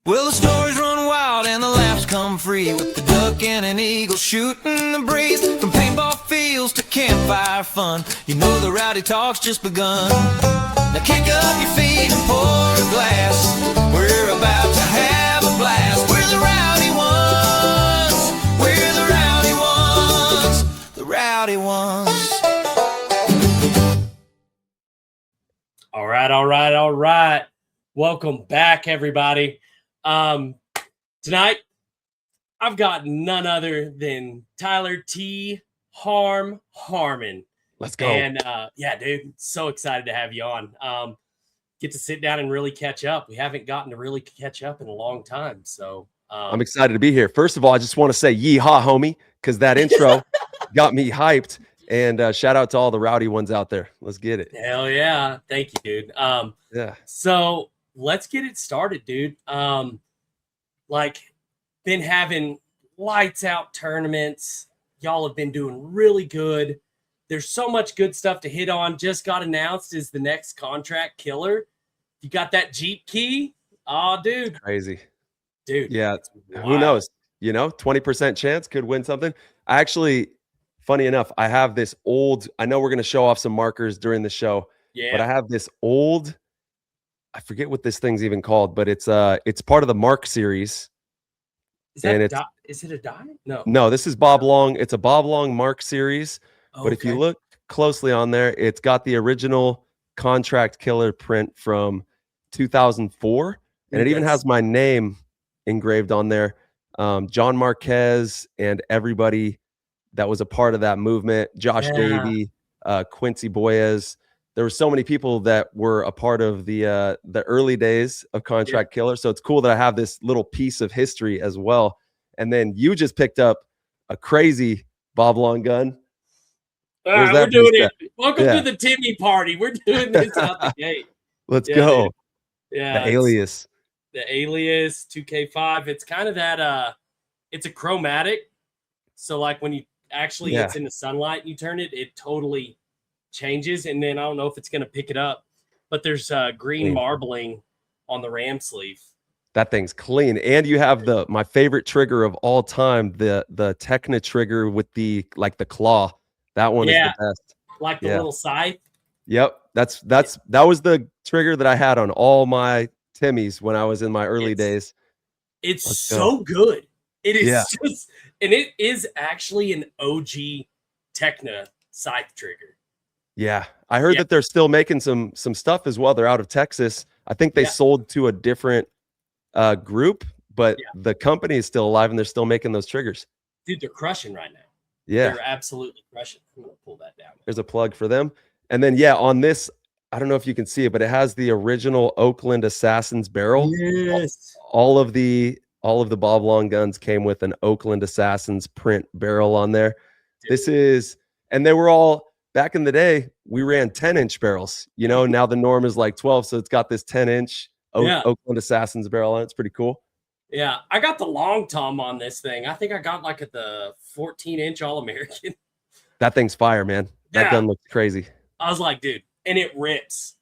Well, the stories run wild and the laughs come free with the duck and an eagle shooting the breeze. From paintball fields to campfire fun, you know the rowdy talk's just begun. Now kick up your feet and pour a glass. We're about to have a blast. We're the rowdy ones. We're the rowdy ones. The rowdy ones. All right. Welcome back, everybody. Tonight, I've got none other than Tyler T. Harmon. Let's go. And yeah, dude, so excited to have you on. Get to sit down and really catch up. We haven't gotten to really catch up in a long time. So I'm excited to be here. First of all, I just want to say yeehaw, homie, because that intro got me hyped. And shout out to all the rowdy ones out there. Let's get it. Hell yeah. Thank you, dude. Yeah. So let's get it started, dude. Been having lights out tournaments. Y'all have been doing really good. There's so much good stuff to hit on. Just got announced as the next contract killer. You got that Jeep key? Oh, dude. Crazy. Dude. Yeah. Who knows? 20% chance could win something. Funny enough, I have this old, I know we're going to show off some markers during the show, but I have this old, I forget what this thing's even called, but it's part of the Mark series. Is it a die? No, this is Bob Long. It's a Bob Long Mark series. Okay. But if you look closely on there, it's got the original contract killer print from 2004. And it even has my name engraved on there. John Marquez and everybody that was a part of that movement, Josh Davey, Quincy Boyes. There were so many people that were a part of the early days of Contract Killer. So it's cool that I have this little piece of history as well. And then you just picked up a crazy Bob Long gun. We're doing it. Welcome to the Timmy party. We're doing this out the gate. Let's go. Dude. Yeah. The Alias. The Alias 2K5. It's kind of that it's a chromatic. So like when you actually it's in the sunlight and you turn it, it totally changes. And then I don't know if it's going to pick it up, but there's green marbling on the ram sleeve. That thing's clean. And you have my favorite trigger of all time, the Techna trigger with the claw. That one is the best. Like the little scythe. Yep. That was the trigger that I had on all my Timmys when I was in my early days. It's so good. It is just, and it is actually an OG Techna scythe trigger. Yeah. I heard that they're still making some stuff as well. They're out of Texas. I think they sold to a different group, but the company is still alive and they're still making those triggers. Dude, they're crushing right now. Yeah. They're absolutely crushing. I'm going to pull that down. There's a plug for them. And then, on this, I don't know if you can see it, but it has the original Oakland Assassin's barrel. Yes. All of the Bob Long guns came with an Oakland Assassin's print barrel on there. Dude. And they were all, back in the day, we ran 10-inch barrels. Now the norm is like 12. So it's got this 10-inch Oakland Assassin's barrel on it. It's pretty cool. Yeah, I got the long tom on this thing. I think I got like at the 14-inch All-American. That thing's fire, man. That gun looks crazy. I was like, dude, and it rips.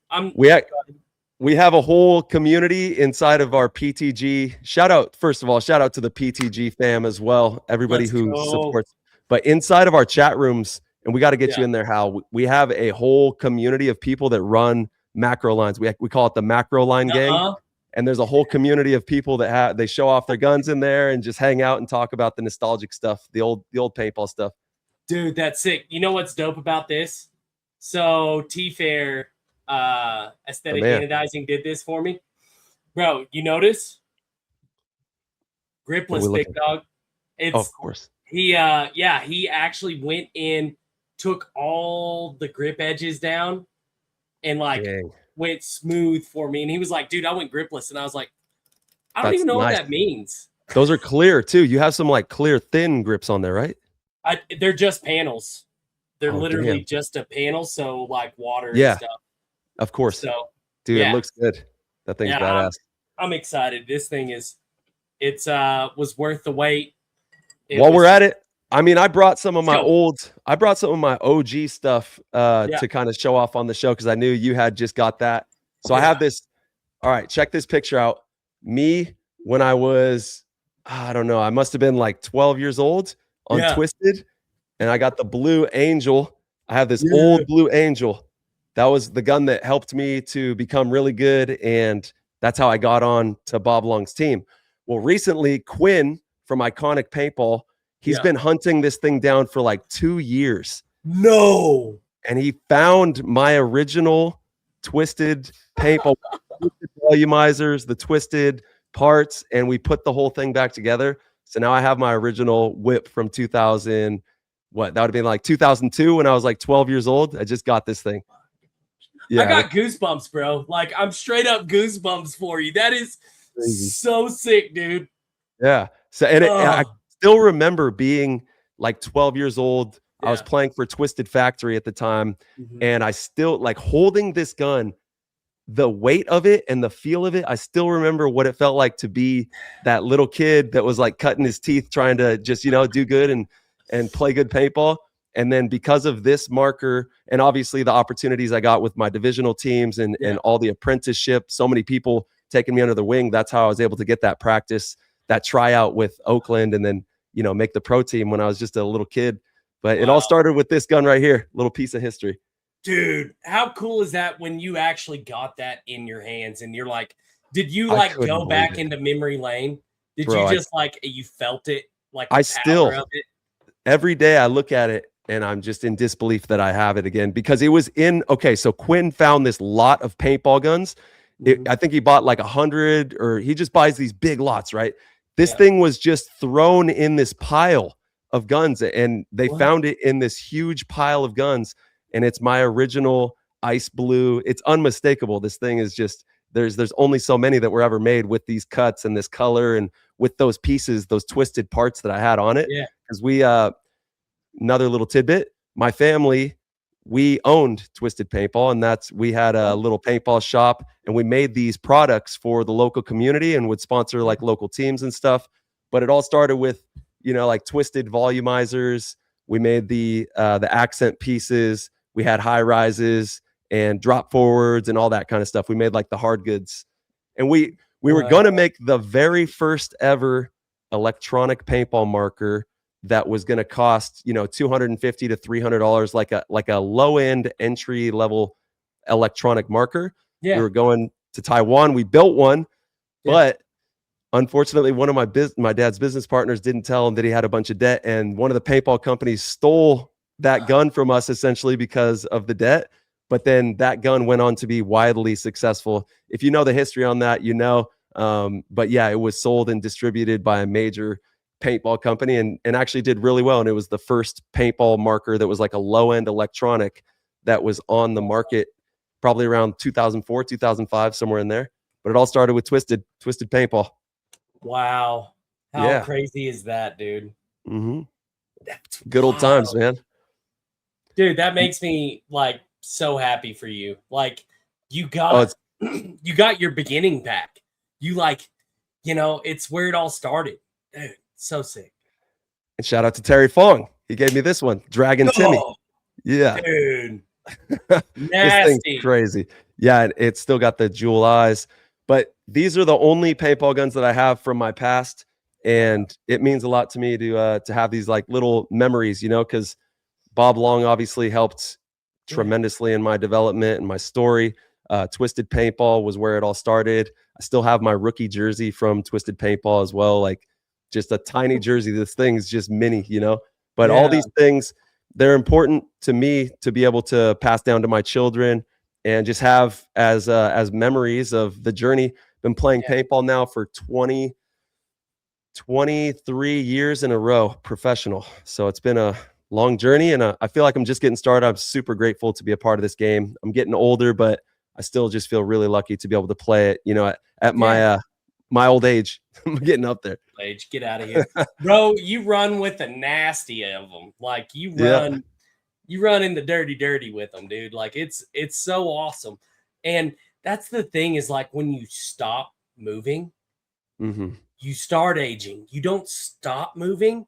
We have a whole community inside of our PTG. First of all, shout out to the PTG fam as well. Everybody who supports. But inside of our chat rooms, and we got to get you in there, Hal. We have a whole community of people that run macro lines. We call it the macro line gang. And there's a whole community of people that they show off their guns in there and just hang out and talk about the nostalgic stuff, the old paintball stuff. Dude, that's sick. You know what's dope about this? So T-Fair Aesthetic Anodizing did this for me. Bro, you notice? Gripless, big dog. Of course. He actually went in, took all the grip edges down and went smooth for me. And he was like, dude, I went gripless. And I was like, I don't even know what that means. Those are clear too. You have some clear thin grips on there, right? They're just panels. They're literally just a panel. So water and stuff. Of course. So dude, it looks good. That thing's badass. I'm excited. This thing was worth the wait. While we're at it, I mean, I brought some of my OG stuff to kind of show off on the show because I knew you had just got that. So I have this. All right, check this picture out. Me when I was, I don't know, I must have been like 12 years old on Yeah. Twisted, and I got the Blue Angel. I have this Yeah. old Blue Angel. That was the gun that helped me to become really good, and that's how I got on to Bob Long's team. Well, recently, Quinn from Iconic Paintball, he's Yeah. been hunting this thing down for like 2 years, No. and he found my original Twisted Paintball, twisted volumizers, the Twisted parts, and we put the whole thing back together. So now I have my original whip from 2000. What, that would have been like 2002 when I was like 12 years old. I just got this thing. I got goosebumps, bro. Like, I'm straight up goosebumps for you. That is crazy. so sick, dude. Yeah. So, and I still remember being like 12 years old. Yeah. I was playing for Twisted Factory at the time, and I still like holding this gun, the weight of it and the feel of it. I still remember what it felt like to be that little kid that was like cutting his teeth trying to just, you know, do good and play good paintball. And then because of this marker and obviously the opportunities I got with my divisional teams and all the apprenticeship, so many people taking me under the wing, that's how I was able to get that practice, that tryout with Oakland, and then, you know, make the pro team when I was just a little kid. But it all started with this gun right here, little piece of history. Dude, how cool is that when you actually got that in your hands and you're like, did you like go back into memory lane? Did you just like, you felt it? Like I still, of it? Every day I look at it and I'm just in disbelief that I have it again, because it was in, okay, so Quinn found this lot of paintball guns. I think he bought like 100, or he just buys these big lots, right? This thing was just thrown in this pile of guns, and they found it in this huge pile of guns, and it's my original ice blue. It's unmistakable. This thing is just, there's only so many that were ever made with these cuts and this color and with those pieces, those twisted parts that I had on it. Yeah. Because we, another little tidbit, my family, we owned Twisted Paintball, and we had a little paintball shop, and we made these products for the local community and would sponsor like local teams and stuff. But it all started with, you know, like Twisted volumizers. We made the accent pieces. We had high rises and drop forwards and all that kind of stuff. We made like the hard goods, and we were going to make the very first ever electronic paintball marker that was going to cost, you know, $250 to $300, like a low end entry level electronic marker. Yeah. We were going to Taiwan. We built one, but unfortunately, one of my dad's business partners didn't tell him that he had a bunch of debt, and one of the paintball companies stole that gun from us essentially because of the debt. But then that gun went on to be widely successful. If you know the history on that, you know. But yeah, it was sold and distributed by a major paintball company and actually did really well. And it was the first paintball marker that was like a low end electronic that was on the market probably around 2004, 2005, somewhere in there. But it all started with Twisted Paintball. Wow. How crazy is that, dude? That's good old times, man. Dude, that makes me like so happy for you. Like you got you got your beginning back. You like, you know, it's where it all started. Dude, so sick. And shout out to Terry Fong. He gave me this one, Dragon Timmy. Yeah. Dude. This thing's crazy. Yeah, it's still got the jewel eyes. But these are the only paintball guns that I have from my past, and it means a lot to me to have these like little memories, you know, because Bob Long obviously helped tremendously in my development and my story. Twisted Paintball was where it all started. I still have my rookie jersey from Twisted Paintball as well, like just a tiny jersey. This thing's just mini, you know. But all these things, they're important to me to be able to pass down to my children and just have as memories of the journey. Been playing paintball now for 23 years in a row, professional. So it's been a long journey, and I feel like I'm just getting started. I'm super grateful to be a part of this game. I'm getting older, but I still just feel really lucky to be able to play it, you know, at my old age. I'm getting up there. Age, get out of here. Bro, you run with the nasty of them. Like you run in the dirty with them, dude. Like it's so awesome. And that's the thing is like when you stop moving, you start aging. You don't stop moving.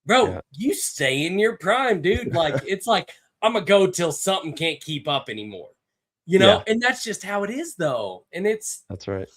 Bro, you stay in your prime, dude. Like it's like I'm gonna go till something can't keep up anymore. You know, and that's just how it is though. And that's right.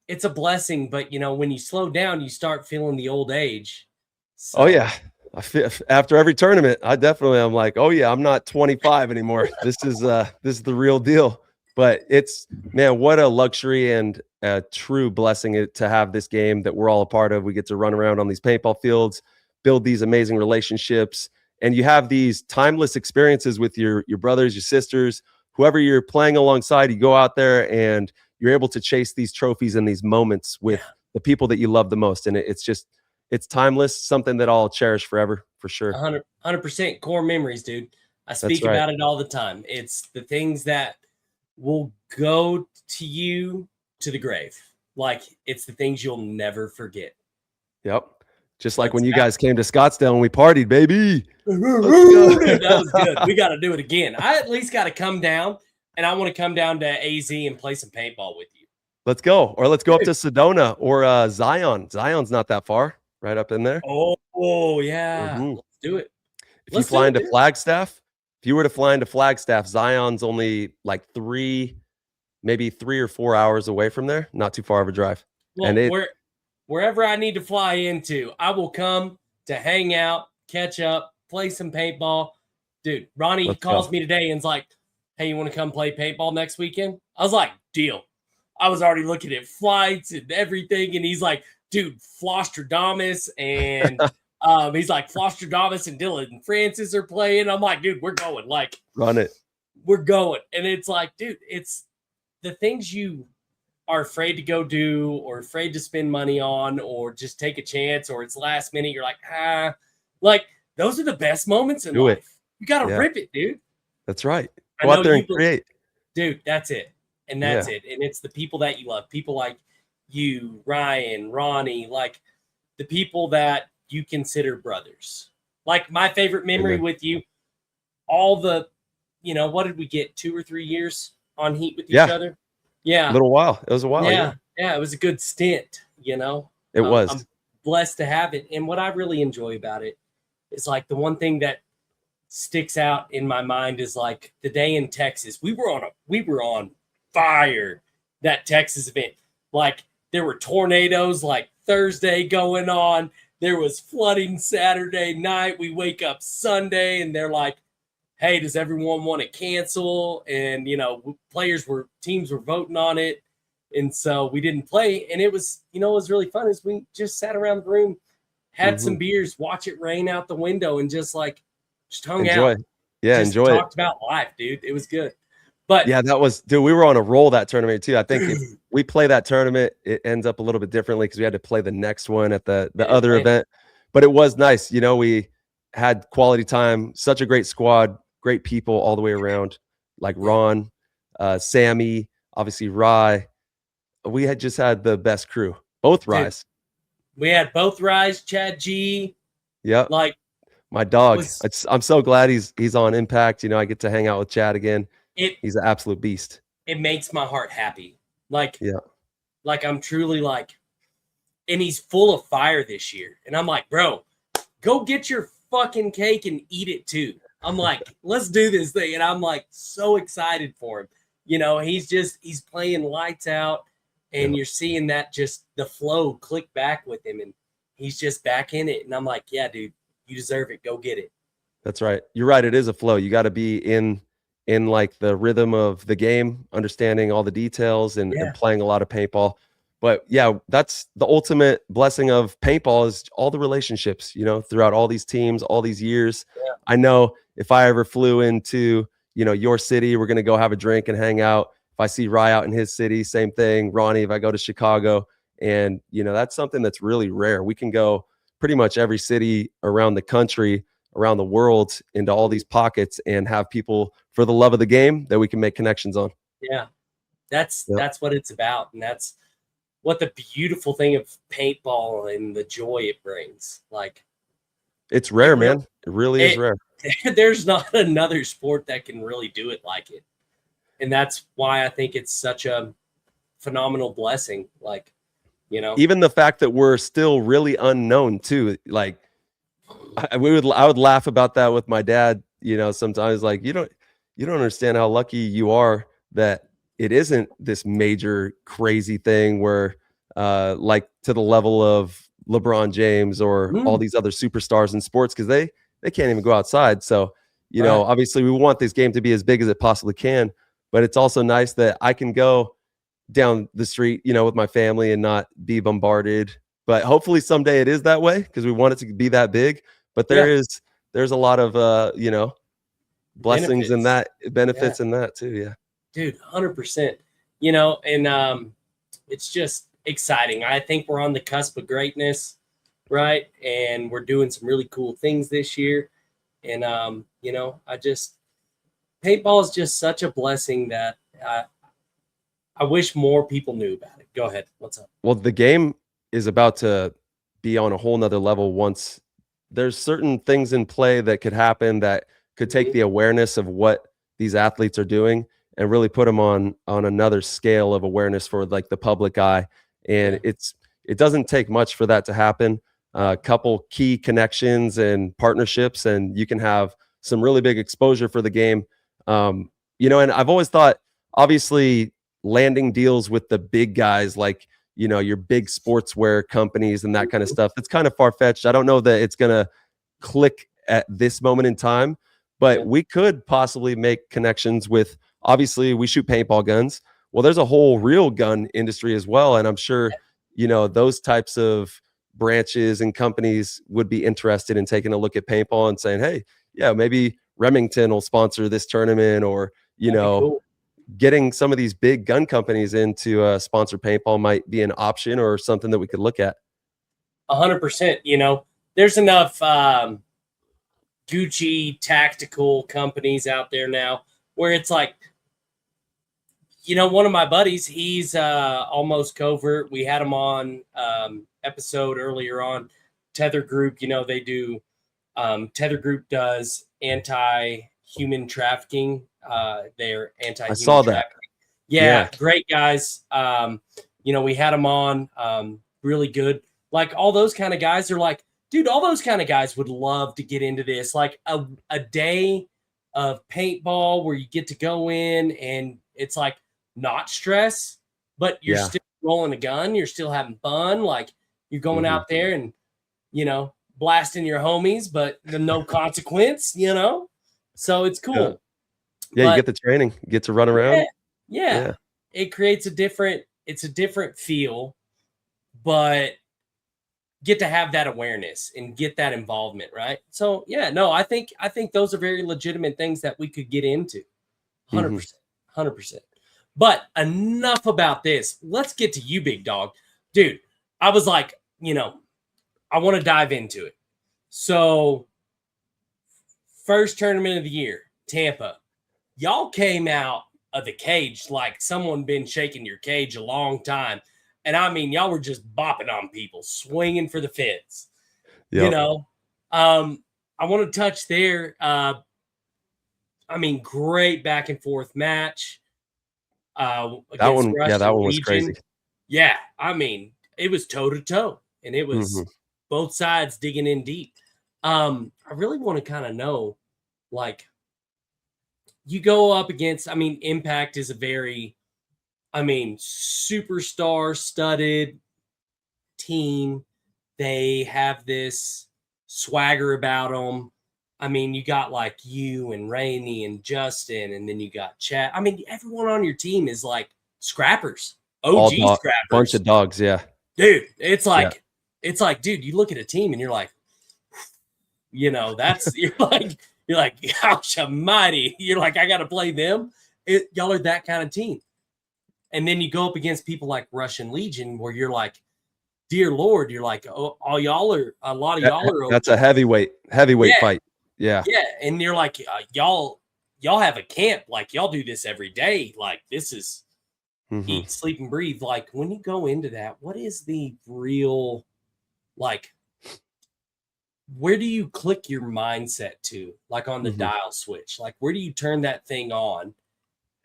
it's a blessing, but when you slow down, you start feeling the old age. So. Oh yeah. I feel, after every tournament, I'm like, oh yeah, I'm not 25 anymore. This is the real deal. But it's, man, what a luxury and a true blessing to have this game that we're all a part of. We get to run around on these paintball fields, build these amazing relationships, and you have these timeless experiences with your brothers, your sisters, whoever you're playing alongside. You go out there and you're able to chase these trophies and these moments with the people that you love the most. And it's timeless, something that I'll cherish forever, for sure. 100% core memories, dude. I speak about it all the time. It's the things that will go to you to the grave. Like, it's the things you'll never forget. Yep. Just like when you guys came to Scottsdale and we partied, baby. Dude, that was good. We got to do it again. I at least got to come down, and I want to come down to AZ and play some paintball with you. Let's go. Or let's go up to Sedona or Zion. Zion's not that far, right up in there. Oh yeah. Let's do it. If you fly into Flagstaff, Zion's only like maybe 3 or 4 hours away from there. Not too far of a drive. Well, and wherever I need to fly into, I will come to hang out, catch up, play some paintball. Dude, Ronnie calls me today and's like, hey, you want to come play paintball next weekend? I was like, deal. I was already looking at flights and everything. And he's like, dude, Flostradamus and he's like, Flostradamus and Dylan Francis are playing. I'm like, dude, we're going. Like, run it. We're going. And it's like, dude, it's the things you are afraid to go do or afraid to spend money on or just take a chance or it's last minute. You're like, like those are the best moments in life. You got to rip it, dude. That's right. Go out there and create. Dude, that's it. And that's it. And it's the people that you love. People like you, Ryan, Ronnie, like the people that you consider brothers. Like my favorite memory with you, all the, what did we get? 2 or 3 years on heat with each other? Yeah. A little while. It was a while. Yeah. It was a good stint, It was. I'm blessed to have it. And what I really enjoy about it is like the one thing that sticks out in my mind is like the day in Texas. We were on fire that Texas event. Like there were tornadoes like Thursday going on. There was flooding Saturday night. We wake up Sunday and they're like, hey, does everyone want to cancel? And, teams were voting on it. And so we didn't play. And it was, what was really fun is we just sat around the room, had some beers, watch it rain out the window and just hung out. Yeah, enjoy it. Talked about life, dude. It was good. But yeah, we were on a roll that tournament too. I think if we play that tournament, it ends up a little bit differently because we had to play the next one at the other event. But it was nice. We had quality time, such a great squad, great people all the way around, like Ron, Sammy, obviously Rye. We had just had the best crew, both Ryes. We had both Ryes, Chad G. Yep. Like my dog. I'm so glad he's on Impact. I get to hang out with Chad again. He's an absolute beast. It makes my heart happy. Like I'm truly and he's full of fire this year. And I'm like, bro, go get your fucking cake and eat it too. I'm like, let's do this thing. And I'm like so excited for him. He's playing lights out and you're seeing that just the flow click back with him and he's just back in it. And I'm like, yeah, dude, you deserve it. Go get it. That's right. You're right. It is a flow. You got to be in like the rhythm of the game, understanding all the details and playing a lot of paintball. But yeah, that's the ultimate blessing of paintball is all the relationships, throughout all these teams, all these years. Yeah. I know if I ever flew into, your city, we're going to go have a drink and hang out. If I see Rye out in his city, same thing. Ronnie, if I go to Chicago and, that's something that's really rare. We can go pretty much every city around the country, around the world into all these pockets and have people for the love of the game that we can make connections on. Yeah. That's what it's about. And that's what the beautiful thing of paintball and the joy it brings. Like it's rare, man. It really is rare. There's not another sport that can really do it like it. And that's why I think it's such a phenomenal blessing. Like, even the fact that we're still really unknown too. Like I would laugh about that with my dad, sometimes like, you don't understand how lucky you are that it isn't this major crazy thing where like to the level of LeBron James or all these other superstars in sports, because they can't even go outside. So, you know, obviously we want this game to be as big as it possibly can, but it's also nice that I can go down the street, you know, with my family and not be bombarded. But hopefully someday it is that way, because we want it to be that big. But there's a lot of you know, blessings in that, benefits in that too. Yeah, dude, 100%. You know, and it's just exciting. I think we're on the cusp of greatness, right? And we're doing some really cool things this year. And you know, paintball is just such a blessing that I wish more people knew about it. Go ahead. What's up? Well, the game is about to be on a whole nother level once there's certain things in play that could happen that could take the awareness of what these athletes are doing and really put them on another scale of awareness for like the public eye. And it doesn't take much for that to happen. A couple key connections and partnerships, and you can have some really big exposure for the game. You know, and I've always thought, obviously, landing deals with the big guys, like, you know, your big sportswear companies and that kind of stuff, it's kind of far-fetched. I don't know that it's going to click at this moment in time, but we could possibly make connections with, obviously, we shoot paintball guns. Well, there's a whole real gun industry as well. And I'm sure, you know, those types of branches and companies would be interested in taking a look at paintball and saying, hey, yeah, maybe Remington will sponsor this tournament, or, you know, getting some of these big gun companies into sponsor paintball might be an option or something that we could look at. 100%. You know, there's enough Gucci tactical companies out there now where it's like, you know, one of my buddies, he's almost covert. We had him on episode earlier on Tether Group. You know, they do Tether Group does anti-human trafficking. They're anti-human I saw that. trafficking. Yeah, great guys. You know, we had them on, really good. Like all those kind of guys are like, dude, all those kind of guys would love to get into this. Like a day of paintball where you get to go in and it's like not stress, but you're still rolling a gun. You're still having fun. Like you're going out there and, you know, blasting your homies, but no consequence, you know? So it's cool. Yeah, you get the training, you get to run around. Yeah. It creates a different feel, but get to have that awareness and get that involvement, right? So yeah, no, I think those are very legitimate things that we could get into. 100%. 100%. But enough about this. Let's get to you, big dog. Dude, I was like, you know, I want to dive into it. So first tournament of the year, Tampa. Y'all came out of the cage like someone been shaking your cage a long time. And I mean, y'all were just bopping on people, swinging for the fence. You know, I want to touch there. I mean, great back and forth match. That one was crazy. Yeah, I mean, it was toe to toe, and it was both sides digging in deep. I really want to kind of know, like, you go up against, I mean, Impact is a very, I mean, superstar studded team. They have this swagger about them. I mean, you got like you and Rainey and Justin, and then you got Chad. I mean, everyone on your team is like scrappers, OG scrappers. Bunch of dogs, yeah. Dude, it's like, dude, you look at a team and you're like, you know, you're like, gosh almighty. You're like, I got to play them. Y'all are that kind of team. And then you go up against people like Russian Legion, where you're like, dear Lord, you're like, oh, a lot of y'all are. That's a heavyweight fight. Yeah. Yeah. And you're like, y'all have a camp. Like y'all do this every day. Like this is eat, sleep, and breathe. Like when you go into that, what is the real, like, where do you click your mindset to, like on the dial switch? Like where do you turn that thing on,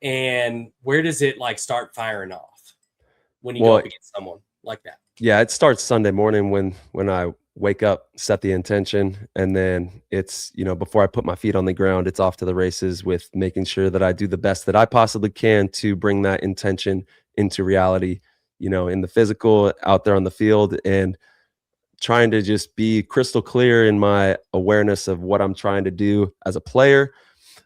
and where does it like start firing off when you go up against someone like that? Yeah, it starts Sunday morning when I wake up, set the intention, and then it's, you know, before I put my feet on the ground, it's off to the races with making sure that I do the best that I possibly can to bring that intention into reality. in the physical out there on the field, and trying to just be crystal clear in my awareness of what I'm trying to do as a player.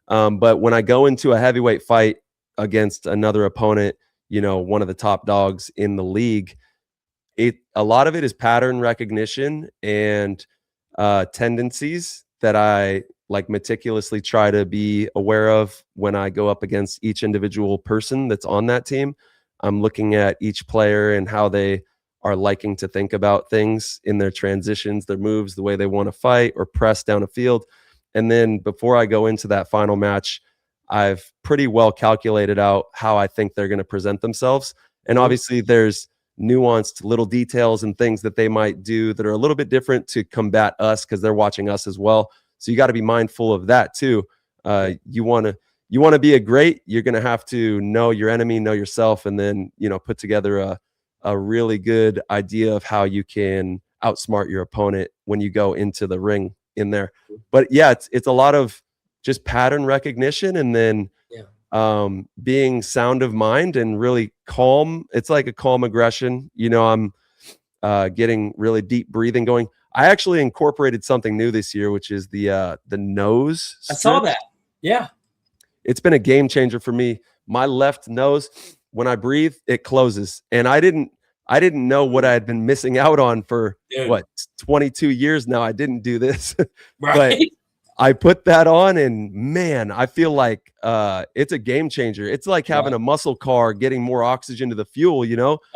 But when I go into a heavyweight fight against another opponent, one of the top dogs in the league, a lot of it is pattern recognition and tendencies that I like meticulously try to be aware of when I go up against each individual person that's on that team. I'm looking at each player and how they are liking to think about things in their transitions, their moves, the way they want to fight or press down a field. And then before I go into that final match, I've pretty well calculated out how I think they're going to present themselves. And obviously there's nuanced little details and things that they might do that are a little bit different to combat us because they're watching us as well. So you got to be mindful of that too. You want to be a great, you're going to have to know your enemy, know yourself, and then, put together a really good idea of how you can outsmart your opponent when you go into the ring in there. But yeah, it's a lot of just pattern recognition, and then being sound of mind and really calm. It's like a calm aggression. I'm getting really deep breathing going. I actually incorporated something new this year, which is the nose I saw that. Yeah. It's been a game changer for me. My left nose, when I breathe, it closes. And I didn't know what I had been missing out on for 22 years now. I didn't do this. Right. But I put that on, and man, I feel like it's a game changer. It's like having a muscle car getting more oxygen to the fuel,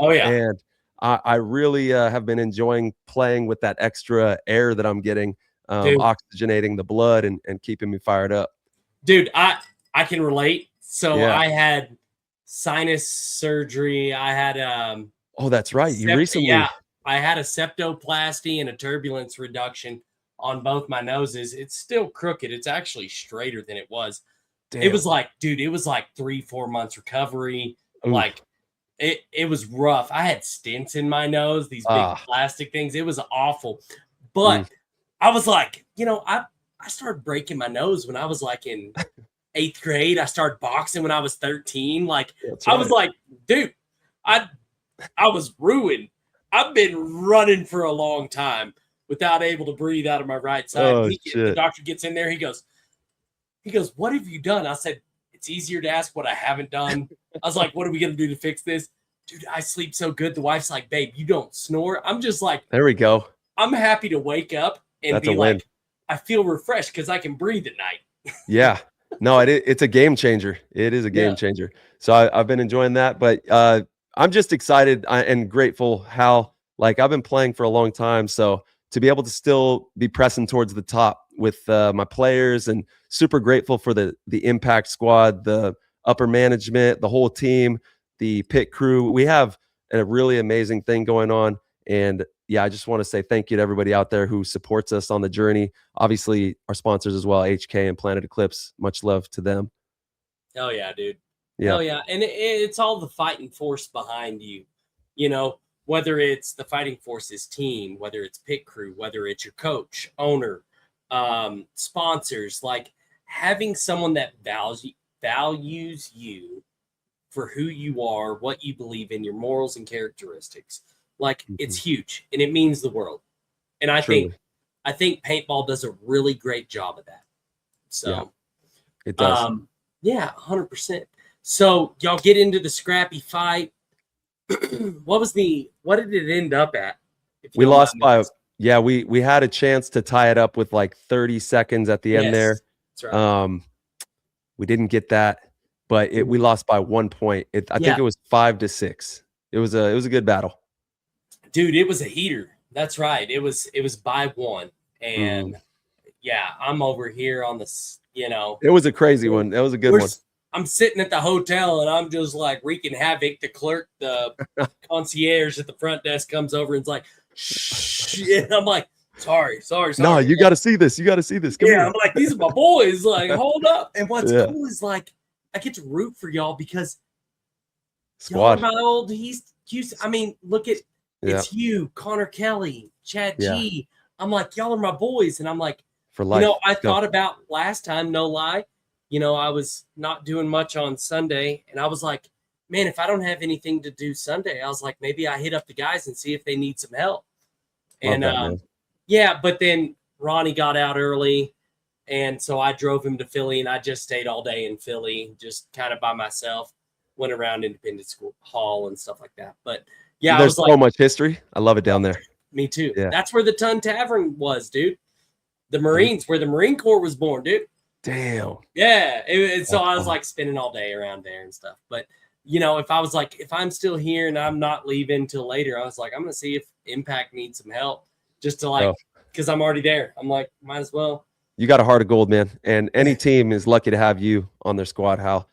Oh yeah. And I really have been enjoying playing with that extra air that I'm getting, oxygenating the blood and keeping me fired up. Dude, I can relate. So I had sinus surgery. I had oh, that's right. You recently. Yeah, I had a septoplasty and a turbulence reduction on both my noses. It's still crooked. It's actually straighter than it was. Damn. It was like 3-4 months recovery. Oof. Like it was rough. I had stents in my nose, these big plastic things. It was awful. But I was like, I started breaking my nose when I was like in 8th grade. I started boxing when I was 13. Like I was like, dude, I was ruined. I've been running for a long time without able to breathe out of my right side. The doctor gets in there. He goes, what have you done? I said, it's easier to ask what I haven't done. I was like, what are we going to do to fix this? Dude, I sleep so good. The wife's like, babe, you don't snore. I'm just like, there we go. I'm happy to wake up and be like, I feel refreshed because I can breathe at night. Yeah. No, it's a game changer. It is a game changer. So I've been enjoying that, but I'm just excited and grateful how, like, I've been playing for a long time. So to be able to still be pressing towards the top with my players, and super grateful for the impact squad, the upper management, the whole team, the pit crew. We have a really amazing thing going on. And yeah, I just want to say thank you to everybody out there who supports us on the journey. Obviously our sponsors as well, HK and Planet Eclipse, much love to them. Hell yeah, dude. Yeah. Hell yeah. And it's all the fighting force behind you, whether it's the fighting forces team, whether it's pit crew, whether it's your coach, owner, sponsors, like having someone that values you for who you are, what you believe in, your morals and characteristics. Like it's huge and it means the world. And I think paintball does a really great job of that. So it does. 100%. So y'all get into the scrappy fight. What did it end up at? We lost by, we had a chance to tie it up with like 30 seconds at the end there. That's right. We didn't get that, but we lost by 1 point. I think it was 5-6. It was a good battle. Dude, it was a heater. That's right. It was by 1. And I'm over here on this, It was a crazy one. That was a good one. I'm sitting at the hotel and I'm just like wreaking havoc. The clerk, the concierge at the front desk comes over and is like, shh. And I'm like, sorry. No, you got to see this. Come here. I'm like, these are my boys. Like, hold up. And what's cool is like, I get to root for y'all because squad. Y'all are my old Houston. I mean, look at it's you, Connor Kelly, Chad G. I'm like, y'all are my boys. And I'm like, for life. I thought about last time, no lie. I was not doing much on Sunday, and I was like, man, if I don't have anything to do Sunday, I was like, maybe I hit up the guys and see if they need some help. Love that, man. Yeah, but then Ronnie got out early, and so I drove him to Philly, and I just stayed all day in Philly, just kind of by myself. Went around Independence School Hall and stuff like that. But yeah, There's I was so much history. I love it down there. Me too. Yeah. That's where the Ton Tavern was, dude. The Marines, where the Marine Corps was born, dude. Damn. Yeah. So I was like spending all day around there and stuff. But you know, if I'm still here and I'm not leaving till later, I was like, I'm gonna see if Impact needs some help, just to because I'm already there. I'm like, might as well. You got a heart of gold, man. And any team is lucky to have you on their squad, Hal.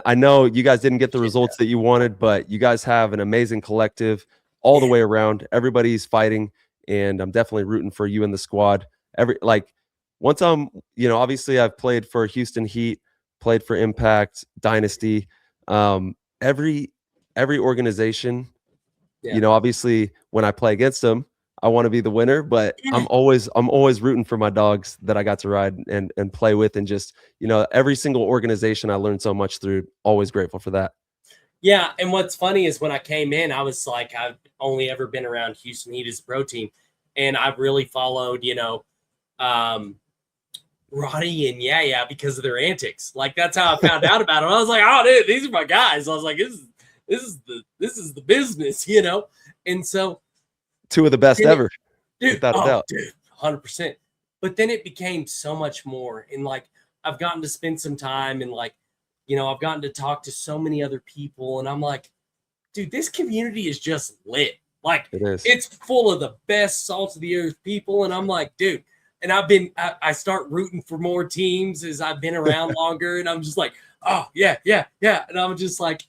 I know you guys didn't get the results that you wanted, but you guys have an amazing collective all the way around. Everybody's fighting, and I'm definitely rooting for you and the squad. Once obviously I've played for Houston Heat, played for Impact, Dynasty. Every organization, obviously when I play against them, I want to be the winner, but I'm always rooting for my dogs that I got to ride and play with, and just, every single organization I learned so much through. Always grateful for that. Yeah, and what's funny is when I came in, I was like, I've only ever been around Houston Heat as a pro team, and I've really followed, Roddy and Yaya because of their antics. Like, that's how I found out about them. I was like, oh, dude, these are my guys. I was like, this is the business, and so. Two of the best ever, dude. Without a doubt. Dude, 100%. But then it became so much more, and like I've gotten to spend some time, and like, I've gotten to talk to so many other people, and I'm like, dude, this community is just lit. Like, it's full of the best salt of the earth people, and I'm like, dude. And I start rooting for more teams as I've been around longer, and I'm just like, oh yeah, and I'm just like,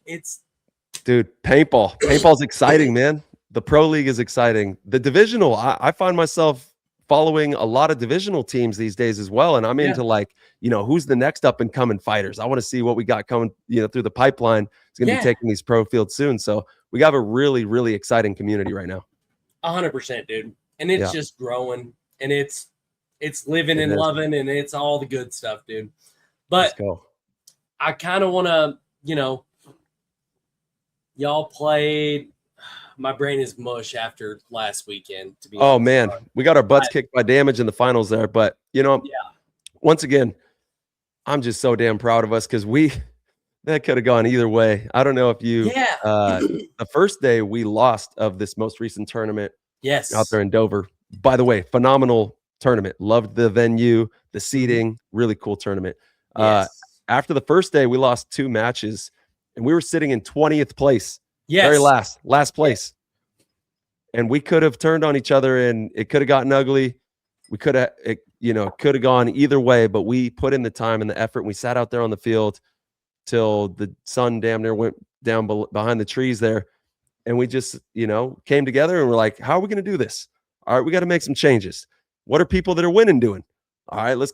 dude, paintball's exciting, man. The pro league is exciting. The divisional, I find myself following a lot of divisional teams these days as well. And I'm into who's the next up and coming fighters. I want to see what we got coming, through the pipeline. It's going to be taking these pro fields soon. So we have a really, really exciting community right now. 100%, dude. And it's just growing, and it's living and loving, and it's all the good stuff, dude. But I kind of want to, y'all played. My brain is mush after last weekend, to be honest. Oh, man. We got our butts kicked by Damage in the finals there. But, once again, I'm just so damn proud of us, because that could have gone either way. I don't know if you the first day we lost of this most recent tournament out there in Dover. By the way, phenomenal tournament. Loved the venue, the seating, really cool tournament. After the first day, we lost 2 matches, and we were sitting in 20th place. Very last place. And we could have turned on each other, and it could have gotten ugly. We could have, could have gone either way, but we put in the time and the effort, and we sat out there on the field till the sun damn near went down behind the trees there. And we just, came together, and we're like, how are we going to do this? All right, we got to make some changes. What are people that are winning doing? All right, let's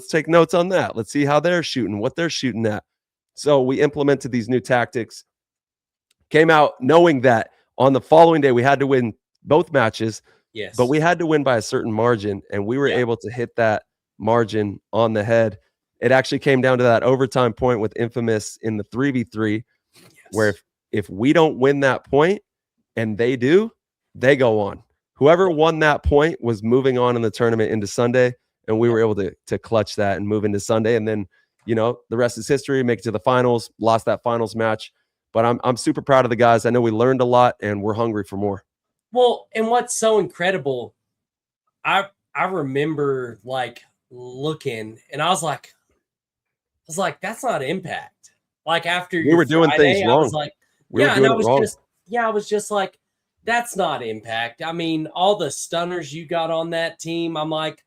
take notes on that. Let's see how they're shooting, what they're shooting at. So we implemented these new tactics. Came out knowing that on the following day we had to win both matches, but we had to win by a certain margin, and we were able to hit that margin on the head. It actually came down to that overtime point with Infamous in the 3v3, where if we don't win that point and they do, they go on. Whoever won that point was moving on in the tournament into Sunday, and we were able to clutch that and move into Sunday. And then, the rest is history. Make it to the finals, lost that finals match. But I'm super proud of the guys. I know we learned a lot, and we're hungry for more. Well, and what's so incredible, I remember like looking, and I was like, that's not Impact. Like, after we were doing things wrong. I was like, I was just like, that's not Impact. I mean, all the stunners you got on that team, I'm like,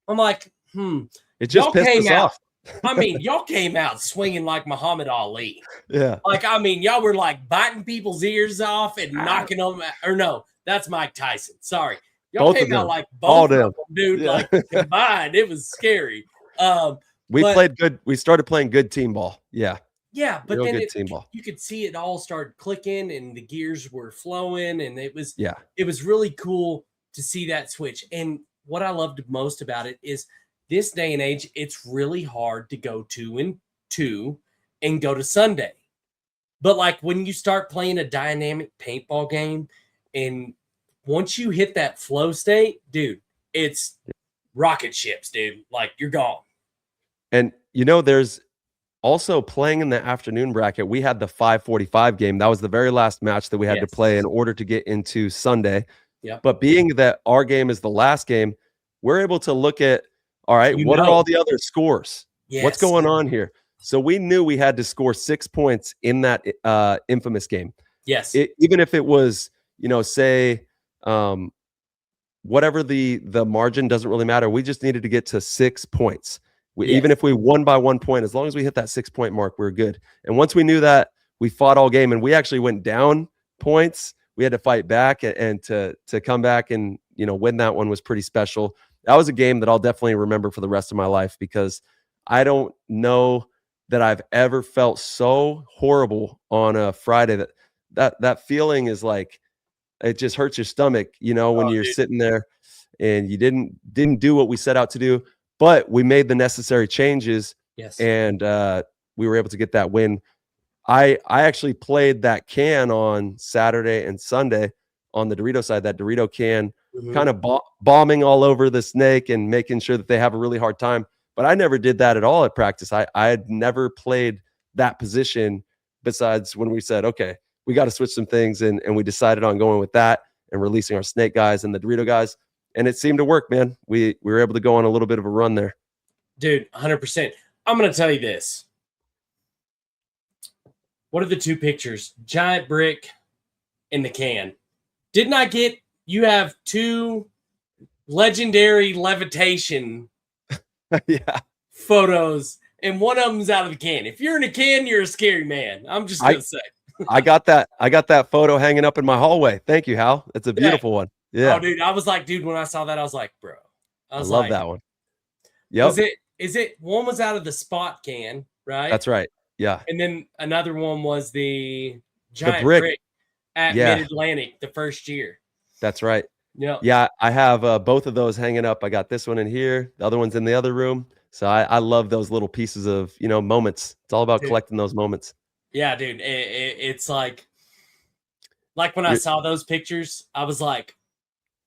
It just pissed us off. I mean, y'all came out swinging like Muhammad Ali. Yeah. Like, I mean, y'all were like biting people's ears off and knocking them. Or no, that's Mike Tyson. Sorry. Y'all came out like both of them, dude. Like, combined. It was scary. We played good. We started playing good team ball. Yeah. Yeah, but then team ball. You could see it all start clicking, and the gears were flowing, and it was really cool to see that switch. And what I loved most about it is, this day and age, it's really hard to go 2-2 and go to Sunday. But like when you start playing a dynamic paintball game, and once you hit that flow state, dude, it's rocket ships, dude. Like you're gone. And there's also playing in the afternoon bracket. We had the 5:45 game. That was the very last match that we had to play in order to get into Sunday. Yeah. But being that our game is the last game, we're able to look at, all right, what are all the other scores? Yes. What's going on here? So we knew we had to score 6 points in that infamous game. Yes. Even if it was, say, whatever the margin, doesn't really matter. We just needed to get to 6 points. Even if we won by 1 point, as long as we hit that 6 point mark, we're good. And once we knew that, we fought all game, and we actually went down points. We had to fight back, and to come back and win that one was pretty special. That was a game that I'll definitely remember for the rest of my life, because I don't know that I've ever felt so horrible on a Friday. That feeling is like, it just hurts your stomach, when you're sitting there and you didn't do what we set out to do, but we made the necessary changes. Yes. And we were able to get that win. I actually played that can on Saturday and Sunday on the Dorito side, that Dorito can, kind of bombing all over the snake and making sure that they have a really hard time. But I never did that at all at practice. I had never played that position besides when we said, okay, we got to switch some things. And we decided on going with that and releasing our snake guys and the Dorito guys. And it seemed to work, man. We were able to go on a little bit of a run there. Dude, 100%. I'm going to tell you this. What are the two pictures? Giant brick and the can. Did not get, you have two legendary levitation photos, and one of them's out of the can. If you're in a can, you're a scary man. I'm just going to say. I got that photo hanging up in my hallway. Thank you, Hal. It's a beautiful one. Yeah. Oh, dude, I was like, dude, when I saw that, I was like, bro. I love that one. Yep. Is it one was out of the spot can, right? That's right. Yeah. And then another one was the giant brick at Mid-Atlantic the first year. That's right. Yeah. Yeah. I have both of those hanging up. I got this one in here. The other one's in the other room. So I love those little pieces of, moments. It's all about collecting those moments. Yeah, dude. It's like when I saw those pictures, I was like,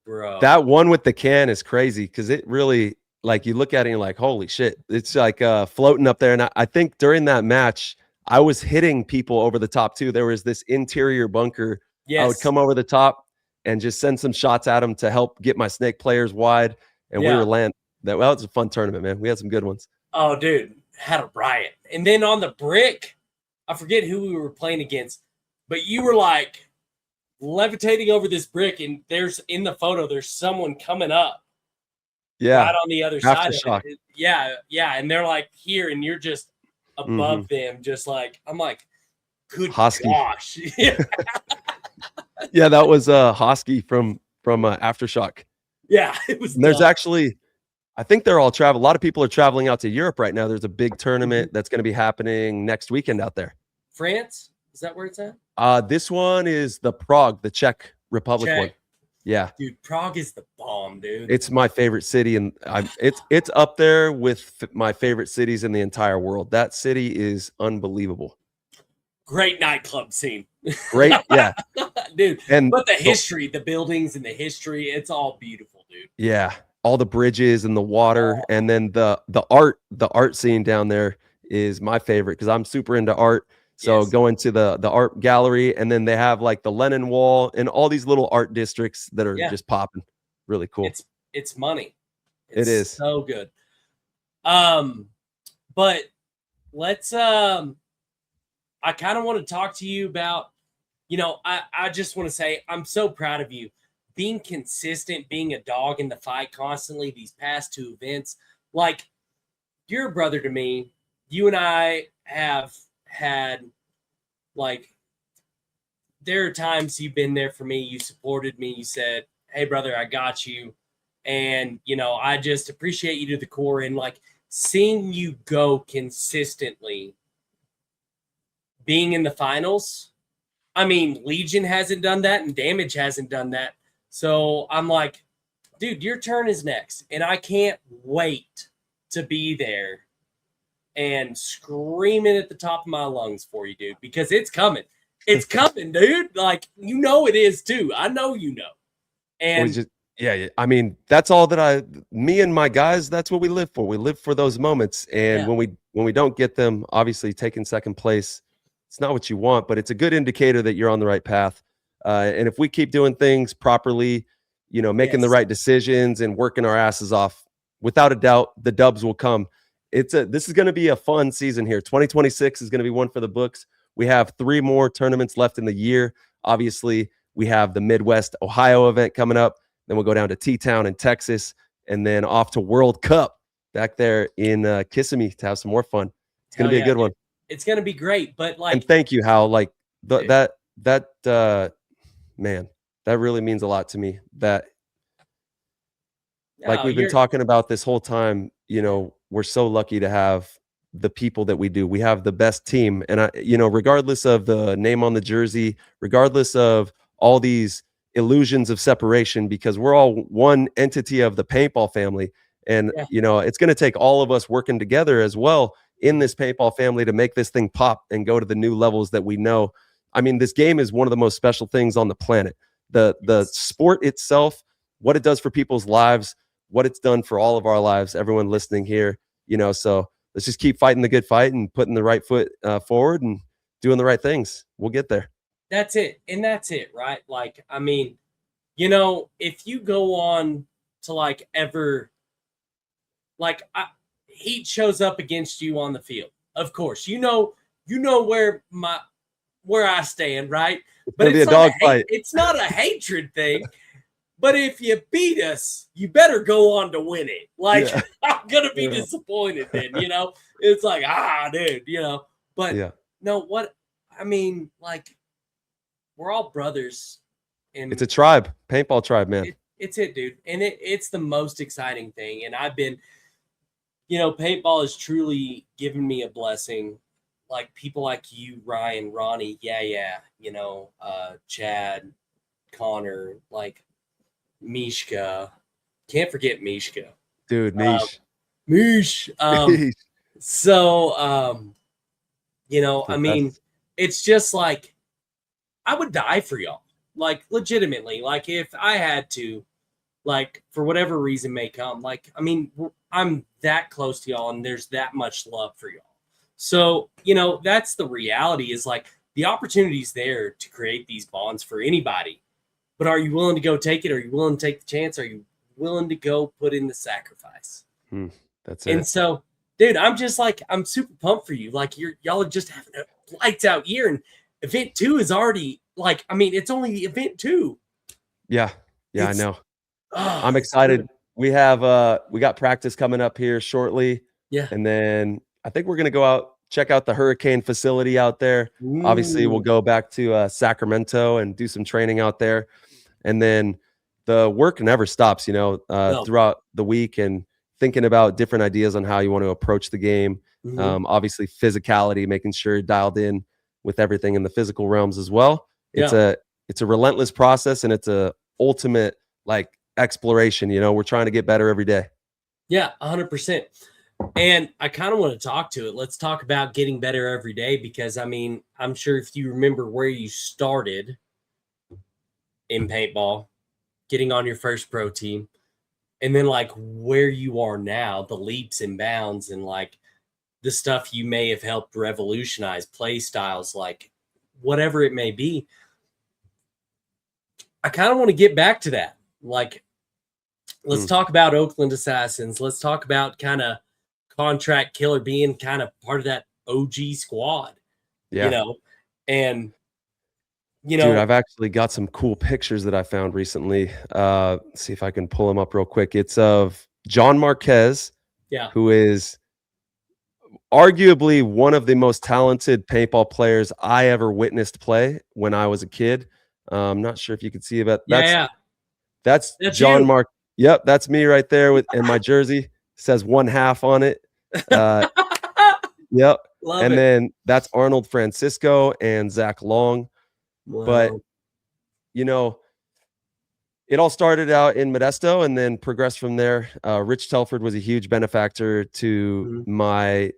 bro. That one with the can is crazy, because it really, like, you look at it and you're like, holy shit. It's like floating up there. And I think during that match, I was hitting people over the top too. There was this interior bunker. Yes. I would come over the top and just send some shots at them to help get my snake players wide. And we were landing. That was a fun tournament, man. We had some good ones. Oh, dude. Had a riot. And then on the brick, I forget who we were playing against, but you were like levitating over this brick, and there's in the photo, there's someone coming up. Yeah. Right on the other side of it. Yeah. And they're like here, and you're just above them, just like, I'm like, good Hosky. gosh. Yeah, that was Hosky from Aftershock. Yeah, it was. And there's actually, I think they're all traveling. A lot of people are traveling out to Europe right now. There's a big tournament that's going to be happening next weekend out there. France? Is that where it's at? This one is the Prague, the Czech Republic one. Yeah. Dude, Prague is the bomb, dude. It's my favorite city, and it's up there with my favorite cities in the entire world. That city is unbelievable. Great nightclub scene. Great, yeah. Dude, but the history, the buildings and the history, it's all beautiful, dude. Yeah. All the bridges and the water, and then the art scene down there is my favorite, because I'm super into art. So going to the art gallery, and then they have like the Lenin Wall and all these little art districts that are just popping. Really cool. It's money. It is so good. But let's I kind of want to talk to you about, I just want to say I'm so proud of you. Being consistent, being a dog in the fight constantly, these past two events. Like, you're a brother to me. You and I have had, like, there are times you've been there for me. You supported me. You said, hey, brother, I got you. And, I just appreciate you to the core. And, like, seeing you go consistently, being in the finals, I mean, Legion hasn't done that and Damage hasn't done that. So I'm like, dude, your turn is next. And I can't wait to be there and screaming at the top of my lungs for you, dude, because it's coming. It's coming, dude. Like, you know it is too. I know you know. And yeah, I mean, that's all that me and my guys, that's what we live for. We live for those moments. And when we don't get them, obviously taking second place, it's not what you want, but it's a good indicator that you're on the right path. And if we keep doing things properly, you know, making the right decisions and working our asses off, without a doubt, the dubs will come. This is going to be a fun season here. 2026 is going to be one for the books. We have 3 more tournaments left in the year. Obviously, we have the Midwest Ohio event coming up. Then we'll go down to T-Town in Texas, and then off to World Cup back there in Kissimmee to have some more fun. It's going to be a good one. It's going to be great. But like, and thank you, Hal. Like man, that really means a lot to me. That like we've been talking about this whole time, you know, we're so lucky to have the people that we do. We have the best team. And you know, regardless of the name on the jersey, regardless of all these illusions of separation, because we're all one entity of the paintball family. And, you know, it's going to take all of us working together as well in this paintball family to make this thing pop and go to the new levels that we know. I mean, this game is one of the most special things on the planet. The sport itself, what it does for people's lives, what it's done for all of our lives, everyone listening here, you know, so let's just keep fighting the good fight and putting the right foot forward and doing the right things. We'll get there. That's it. And that's it, right? Like, I mean, you know, if you go on to like ever, like heat shows up against you on the field, of course, you know where I stand, right? But it's not a dog fight. It's not a hatred thing. But if you beat us, you better go on to win it. Like, I'm going to be disappointed then, you know? It's like, dude, you know? But no, what, I mean, like, we're all brothers. And it's a tribe, paintball tribe, man. It's it, dude. And it's the most exciting thing. And I've been, you know, paintball has truly given me a blessing. Like, people like you, Ryan, Ronnie, you know, Chad, Connor, like, Mishka, can't forget Mishka, dude. Mish. So, you know, I mean, it's just like I would die for y'all, like legitimately. Like if I had to, like for whatever reason may come, like I mean, I'm that close to y'all, and there's that much love for y'all. So, you know, that's the reality. Is like the opportunity's there to create these bonds for anybody. But are you willing to go take it? Are you willing to take the chance? Are you willing to go put in the sacrifice? That's it. And so, dude, I'm just like, I'm super pumped for you. Like y'all are just having a lights out year, and event 2 is already like, I mean, it's only event 2. Yeah, I know. I'm excited. We got practice coming up here shortly. Yeah. And then I think we're going to go out, check out the Hurricane facility out there. Obviously, we'll go back to Sacramento and do some training out there. And then the work never stops, you know, throughout the week, and thinking about different ideas on how you want to approach the game. Obviously, physicality, making sure you're dialed in with everything in the physical realms as well. It's a relentless process, and it's a ultimate like exploration. You know, we're trying to get better every day. Yeah, 100%. And I kind of want to talk to it. Let's talk about getting better every day, because I mean, I'm sure if you remember where you started in paintball, getting on your first pro team, and then like where you are now, the leaps and bounds, and like the stuff you may have helped revolutionize, play styles, like whatever it may be. I kind of want to get back to that. Like, let's talk about Oakland Assassins. Let's talk about kind of Contract Killer being kind of part of that OG squad, you know, and you know, dude, I've actually got some cool pictures that I found recently. Let's see if I can pull them up real quick. It's of John Marquez, who is arguably one of the most talented paintball players I ever witnessed play when I was a kid. I'm not sure if you can see it, but that's John Mark. Yep, that's me right there with in my jersey. Says 1/2 on it. Yep. And then that's Arnold Francisco and Zach Long. Wow. But, you know, it all started out in Modesto and then progressed from there. Rich Telford was a huge benefactor to my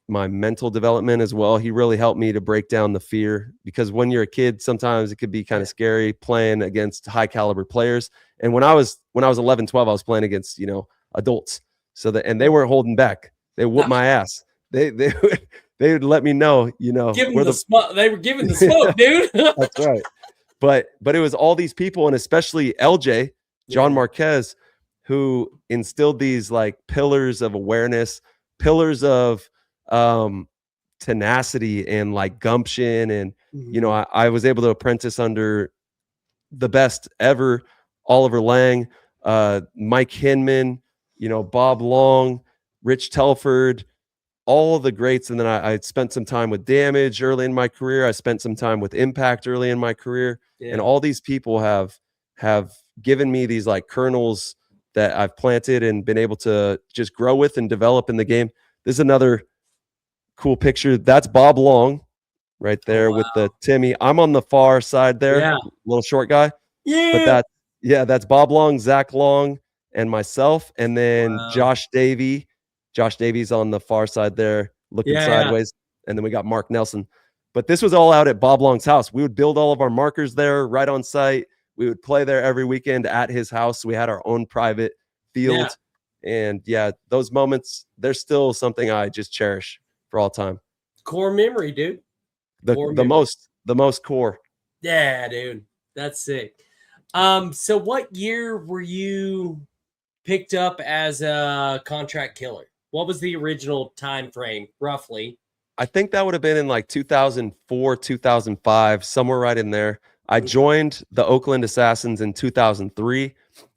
my mental development as well. He really helped me to break down the fear, because when you're a kid, sometimes it could be kind of scary playing against high caliber players. And when I was 11, 12, I was playing against, adults. So and they weren't holding back. They whooped my ass. They would let me know, Giving the smoke. They were giving the smoke, dude. That's right. But it was all these people, and especially LJ, John Marquez, who instilled these like pillars of awareness, pillars of tenacity and like gumption. And, I was able to apprentice under the best ever, Oliver Lang, Mike Hinman, Bob Long, Rich Telford, all the greats. And then I spent some time with Damage early in my career. I spent some time with Impact early in my career. And all these people have given me these like kernels that I've planted and been able to just grow with and develop in the game. This is another cool picture. That's Bob Long right there with the Timmy. I'm on the far side there, little short guy. Yeah. But that's Bob Long, Zach Long, and myself. And then Josh Davies on the far side there looking sideways. And then we got Mark Nelson. But this was all out at Bob Long's house. We would build all of our markers there right on site. We would play there every weekend at his house. We had our own private field. And those moments, they're still something I just cherish for all time. Core memory, dude. The most core. Yeah, dude. That's sick. So what year were you picked up as a contract killer? What was the original time frame, roughly? I think that would have been in like 2004, 2005, somewhere right in there. I joined the Oakland Assassins in 2003,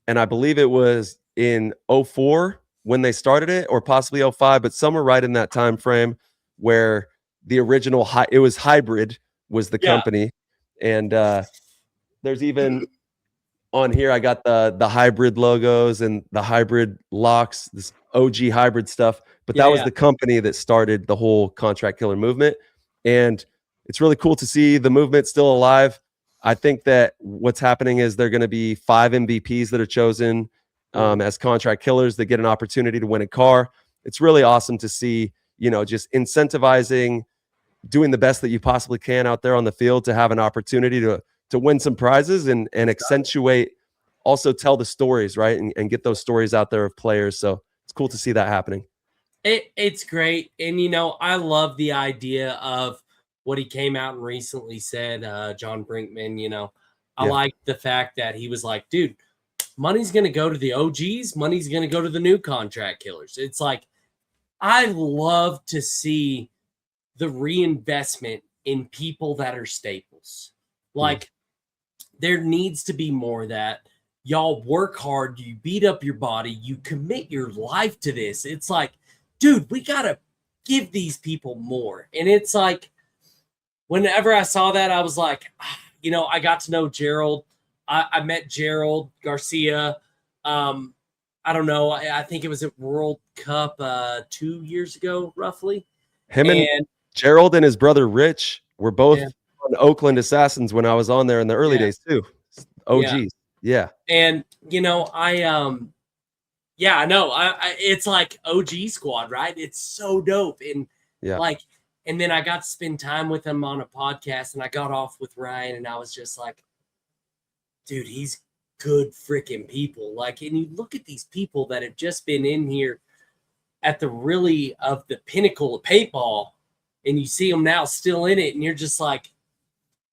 and I believe it was in 04 when they started it, or possibly 05, but somewhere right in that time frame where the original it was Hybrid was the company. And there's even on here, I got the Hybrid logos and the Hybrid locks, this OG Hybrid stuff. But that was the company that started the whole contract killer movement. And it's really cool to see the movement still alive. I think that what's happening is there are going to be 5 MVPs that are chosen as contract killers that get an opportunity to win a car. It's really awesome to see, just incentivizing, doing the best that you possibly can out there on the field to have an opportunity to win some prizes and accentuate, also tell the stories, right? And get those stories out there of players. So it's cool to see that happening. It's great. And, I love the idea of what he came out and recently said, John Brinkman. I like the fact that he was like, dude, money's going to go to the OGs. Money's going to go to the new contract killers. It's like, I love to see the reinvestment in people that are staples. Like, there needs to be more of that. Y'all work hard. You beat up your body. You commit your life to this. It's like, dude, we got to give these people more. And it's like, whenever I saw that, I was like, I got to know Gerald. I met Gerald Garcia. I don't know. I think it was at World Cup 2 years ago, roughly. Him and Gerald and his brother Rich were both on Oakland Assassins when I was on there in the early days too. OGs. Yeah. And, I know. It's like OG squad, right? It's so dope. And and then I got to spend time with him on a podcast, and I got off with Ryan, and I was just like, dude, he's good freaking people. Like, and you look at these people that have just been in here at the pinnacle of paintball, and you see them now still in it, and you're just like,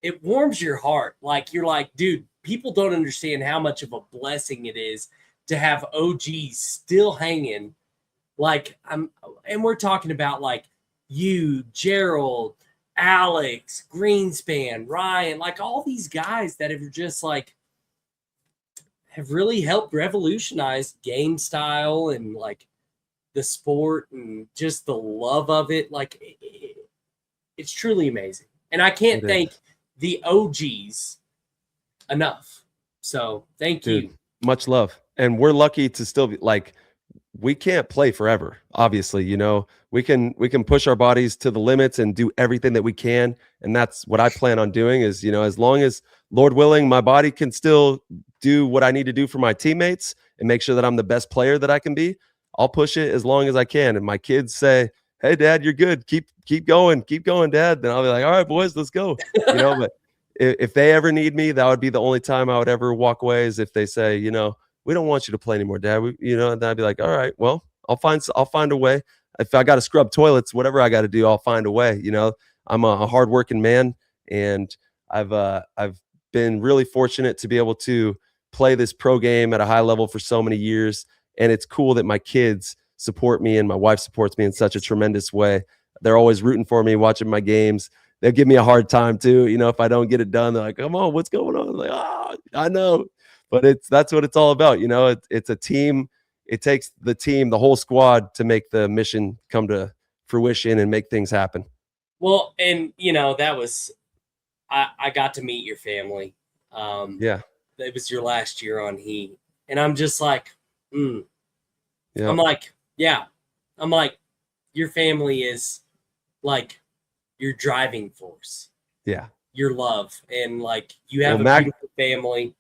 it warms your heart. Like, you're like, dude, people don't understand how much of a blessing it is to have OGs still hanging. Like, and we're talking about like you, Gerald, Alex, Greenspan, Ryan, like all these guys that have just like have really helped revolutionize game style and like the sport and just the love of it. Like, it's truly amazing. And I can't thank the OGs enough. So thank you. Much love. And we're lucky to still be like, we can't play forever. Obviously, we can push our bodies to the limits and do everything that we can. And that's what I plan on doing is, as long as Lord willing, my body can still do what I need to do for my teammates and make sure that I'm the best player that I can be, I'll push it as long as I can. And my kids say, hey, Dad, you're good. Keep going, Dad. Then I'll be like, all right, boys, let's go. But if they ever need me, that would be the only time I would ever walk away. Is if they say, we don't want you to play anymore, Dad. And I'd be like, all right, well, I'll find a way. If I got to scrub toilets, whatever I got to do, I'll find a way. I'm a hardworking man, and I've been really fortunate to be able to play this pro game at a high level for so many years. And it's cool that my kids support me and my wife supports me in such a tremendous way. They're always rooting for me, watching my games. They'll give me a hard time too. If I don't get it done, they're like, come on, what's going on? I'm like, I know. But that's what it's all about. It's a team. It takes the team, the whole squad, to make the mission come to fruition and make things happen. Well, and that was, I got to meet your family. Yeah. It was your last year on Heat. And I'm just like, Yeah. I'm like, yeah. I'm like, your family is like your driving force. Yeah. Your love. And like, you have a beautiful family.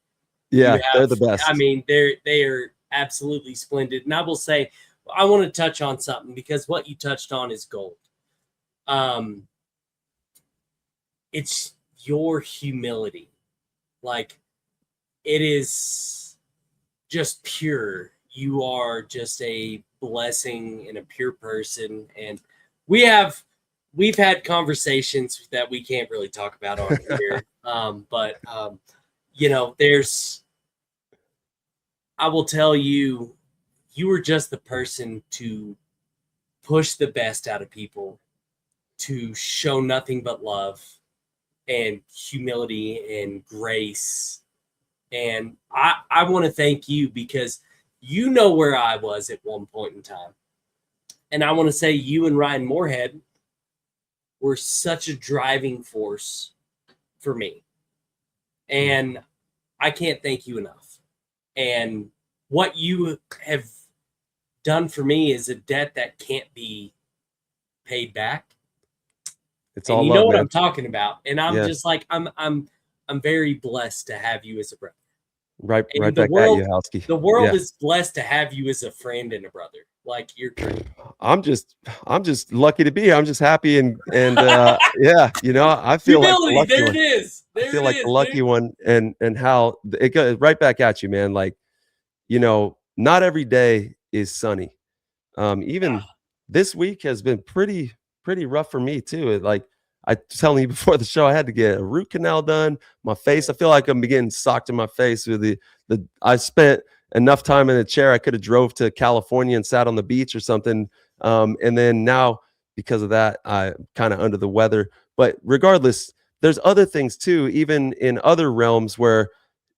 Yeah, they're the best. I mean, they are absolutely splendid. And I will say, I want to touch on something, because what you touched on is gold. It's your humility. Like, it is just pure. You are just a blessing and a pure person. And we've had conversations that we can't really talk about on here. I will tell you, you were just the person to push the best out of people, to show nothing but love and humility and grace. And I want to thank you, because you know where I was at one point in time. And I want to say you and Ryan Moorhead were such a driving force for me. And I can't thank you enough. And what you have done for me is a debt that can't be paid back. It's all you love, know what man. I'm talking about. And I'm just like, I'm very blessed to have you as a brother. Right back at you, Howski. The world is blessed to have you as a friend and a brother. Like, you're great. I'm just lucky to be here. I'm just happy and yeah, I feel humility, like the lucky there one. it is. I feel like the lucky one, and how it goes right back at you, man. Like, not every day is sunny. Even this week has been pretty rough for me too. Like I was telling you before the show, I had to get a root canal done. My face, I feel like I'm getting socked in my face with the I spent enough time in a chair. I could have drove to California and sat on the beach or something. And then now, because of that, I'm kind of under the weather. But regardless, there's other things too, even in other realms, where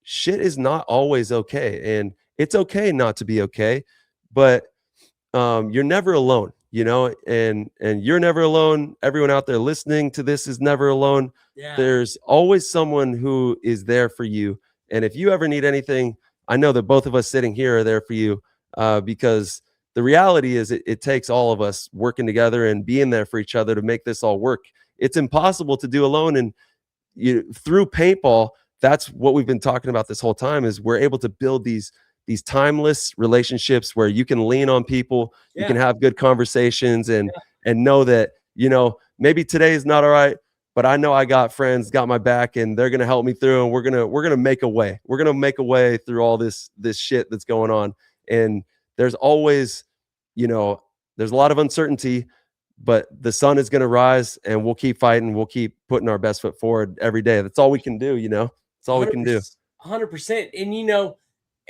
shit is not always okay. And it's okay not to be okay, but you're never alone, and you're never alone. Everyone out there listening to this is never alone. Yeah. There's always someone who is there for you. And if you ever need anything, I know that both of us sitting here are there for you, because the reality is it takes all of us working together and being there for each other to make this all work. It's impossible to do alone. And through paintball, that's what we've been talking about this whole time, is we're able to build these timeless relationships where you can lean on people, you can have good conversations, and know that, maybe today is not all right, but I know I got friends, got my back, and they're going to help me through, and we're going to make a way. We're going to make a way through all this shit that's going on. And there's always, there's a lot of uncertainty, but the sun is going to rise, and we'll keep fighting. We'll keep putting our best foot forward every day. That's all we can do. That's all we can do. 100%. And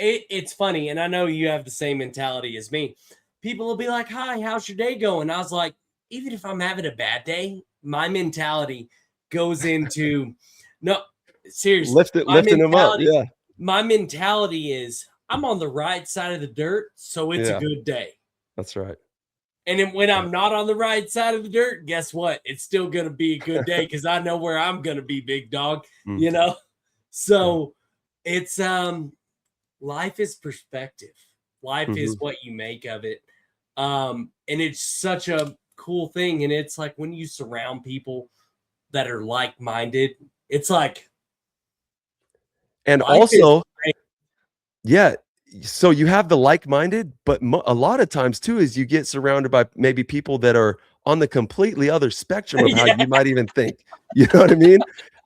it's funny, and I know you have the same mentality as me. People will be like, hi, how's your day going? I was like, even if I'm having a bad day, my mentality goes into, no, seriously. Lifting them up, yeah. My mentality is, I'm on the right side of the dirt, so it's a good day. That's right. And then when I'm not on the right side of the dirt, guess what? It's still going to be a good day, because I know where I'm going to be, big dog, So it's, life is perspective. Life is what you make of it. And it's such a cool thing. And it's like, when you surround people that are like-minded, it's like, and also, yeah. So you have the like-minded, but a lot of times too, is you get surrounded by maybe people that are on the completely other spectrum of how you might even think. You know what I mean?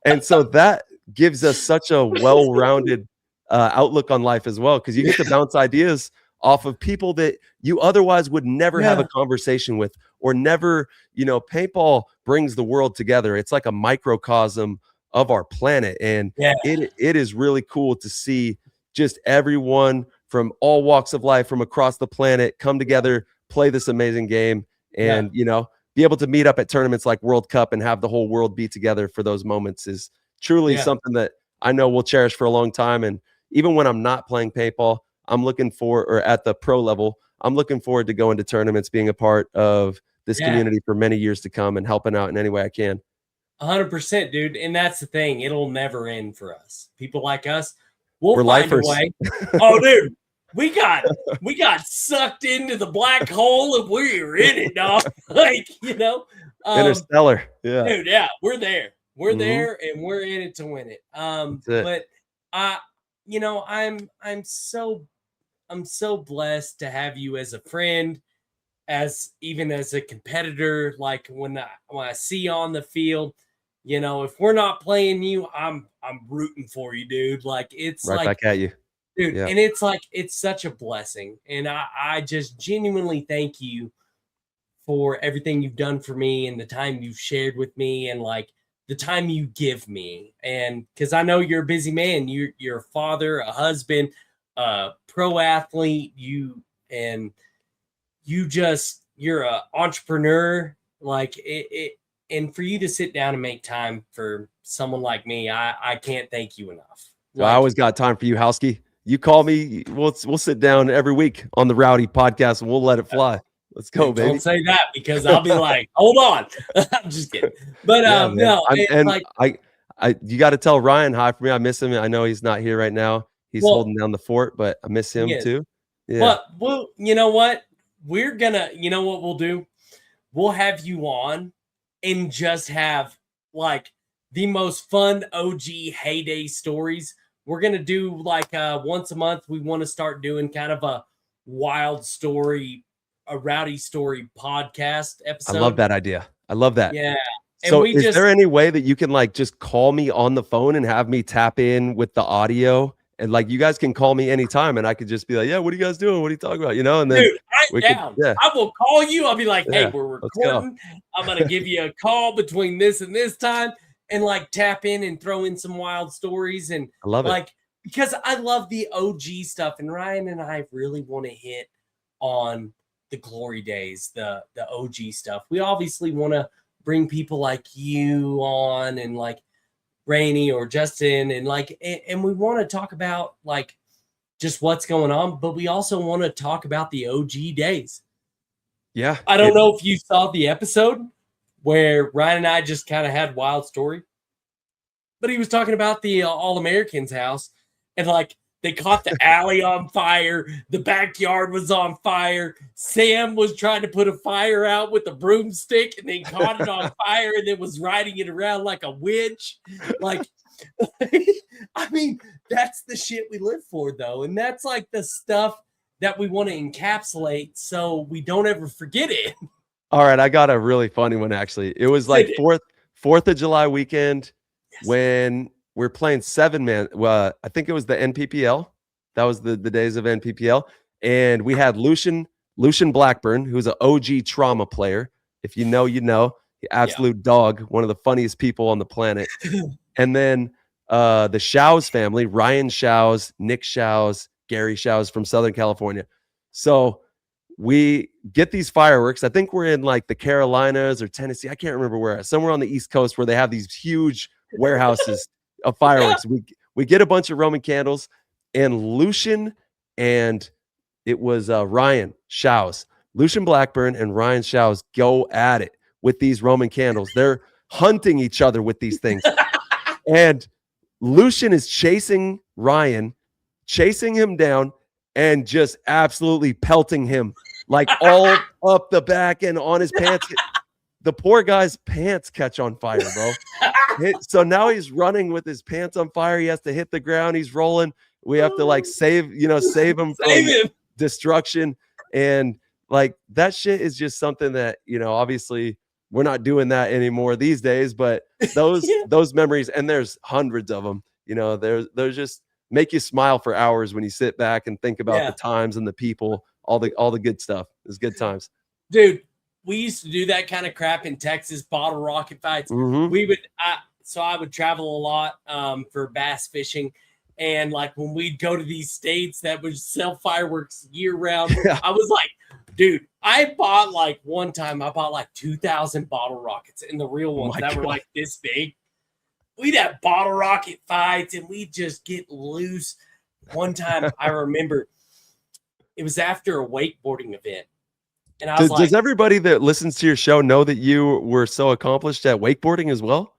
And so that gives us such a well-rounded outlook on life as well, because you get to bounce ideas off of people that you otherwise would never have a conversation with, or never, paintball brings the world together. It's like a microcosm of our planet. And it is really cool to see just everyone from all walks of life from across the planet come together, play this amazing game, and, be able to meet up at tournaments like World Cup and have the whole world be together for those moments is truly something that I know we'll cherish for a long time. And even when I'm not playing paintball, I'm looking for, or at the pro level, I'm looking forward to going to tournaments, being a part of this community for many years to come, and helping out in any way I can. 100%, dude. And that's the thing. It'll never end for us. People like us, we're find lifers. A way. Oh, dude, we got sucked into the black hole and we're in it, dog. Like, Interstellar. Yeah. Dude, yeah, we're there. We're there and we're in it to win it. But I'm so blessed to have you as a friend, even as a competitor. Like when I see you on the field, if we're not playing you, I'm rooting for you, dude. Like it's right back at you, dude. And it's like, it's such a blessing. And I just genuinely thank you for everything you've done for me and the time you've shared with me, and like the time you give me. And because I know you're a busy man, you're a father, a husband, a pro athlete, you're an entrepreneur. Like it, and for you to sit down and make time for someone like me, I can't thank you enough. Well, I always got time for you, Howski. You call me, we'll sit down every week on the Rowdy podcast and we'll let it fly. Let's go, baby. Don't say that, because I'll be like, hold on. I'm just kidding. But you got to tell Ryan hi for me. I miss him. I know he's not here right now. He's holding down the fort, but I miss him too. Yeah. But well, you know what? We're gonna, what we'll do? We'll have you on and just have like the most fun OG heyday stories. We're gonna do like once a month. We want to start doing kind of a wild story, a rowdy story podcast episode. I love that idea. I love that. Yeah. So is there any way that you can like just call me on the phone and have me tap in with the audio? And like, you guys can call me anytime and I could just be like, yeah, what are you guys doing? What are you talking about? And then dude, I will call you. I'll be like, hey, we're recording. I'm going to give you a call between this and this time, and like tap in and throw in some wild stories. And I love it. Because I love the OG stuff. And Ryan and I really want to hit on the glory days, the OG stuff. We obviously want to bring people like you on, and like Rainey or Justin, and like, and we want to talk about like just what's going on, but we also want to talk about the OG days. Yeah. I don't know if you saw the episode where Ryan and I just kind of had wild story, but he was talking about the All-Americans house, and like they caught the alley on fire. The backyard was on fire. Sam was trying to put a fire out with a broomstick and then caught it on fire and then was riding it around like a witch. Like, I mean, that's the shit we live for, though. And that's like the stuff that we want to encapsulate so we don't ever forget it. All right. I got a really funny one, actually. It was like 4th of July weekend when we're playing 7-man. Well, I think it was the NPPL. That was the days of NPPL. And we had Lucian Blackburn, who's an OG trauma player. If you know, the absolute dog, one of the funniest people on the planet. And then the Shows family, Ryan Shows, Nick Shows, Gary Shows from Southern California. So we get these fireworks. I think we're in like the Carolinas or Tennessee. I can't remember where. Somewhere on the East Coast where they have these huge warehouses of fireworks. We get a bunch of Roman candles, and Lucian and it was Ryan Shows. Lucian Blackburn and Ryan Shows go at it with these Roman candles. They're hunting each other with these things. And Lucian is chasing Ryan, chasing him down, and just absolutely pelting him like all up the back and on his pants. The poor guy's pants catch on fire, bro. So now he's running with his pants on fire. He has to hit the ground. He's rolling. We have to like save him from destruction. And like that shit is just something that, obviously we're not doing that anymore these days, but those memories, and there's hundreds of them, there's just make you smile for hours when you sit back and think about the times and the people, all the good stuff. It's good times. Dude, we used to do that kind of crap in Texas, bottle rocket fights. I would travel a lot for bass fishing. And like when we'd go to these states that would sell fireworks year round, I was like, dude, I bought like 2,000 bottle rockets, and the real ones were like this big. We'd have bottle rocket fights and we'd just get loose. One time I remember it was after a wakeboarding event. And I was does everybody that listens to your show know that you were so accomplished at wakeboarding as well?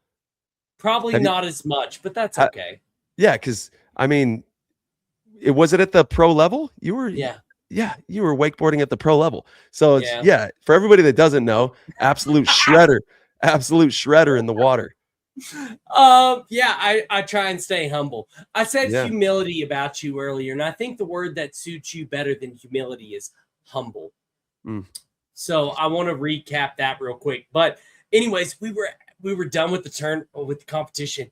Probably not as much, but that's okay. Yeah, because I mean, was it at the pro level? You were you were wakeboarding at the pro level. So it's, for everybody that doesn't know, absolute shredder in the water. I try and stay humble. I said humility about you earlier, and I think the word that suits you better than humility is humble. So I want to recap that real quick. But anyways, we were done with the competition,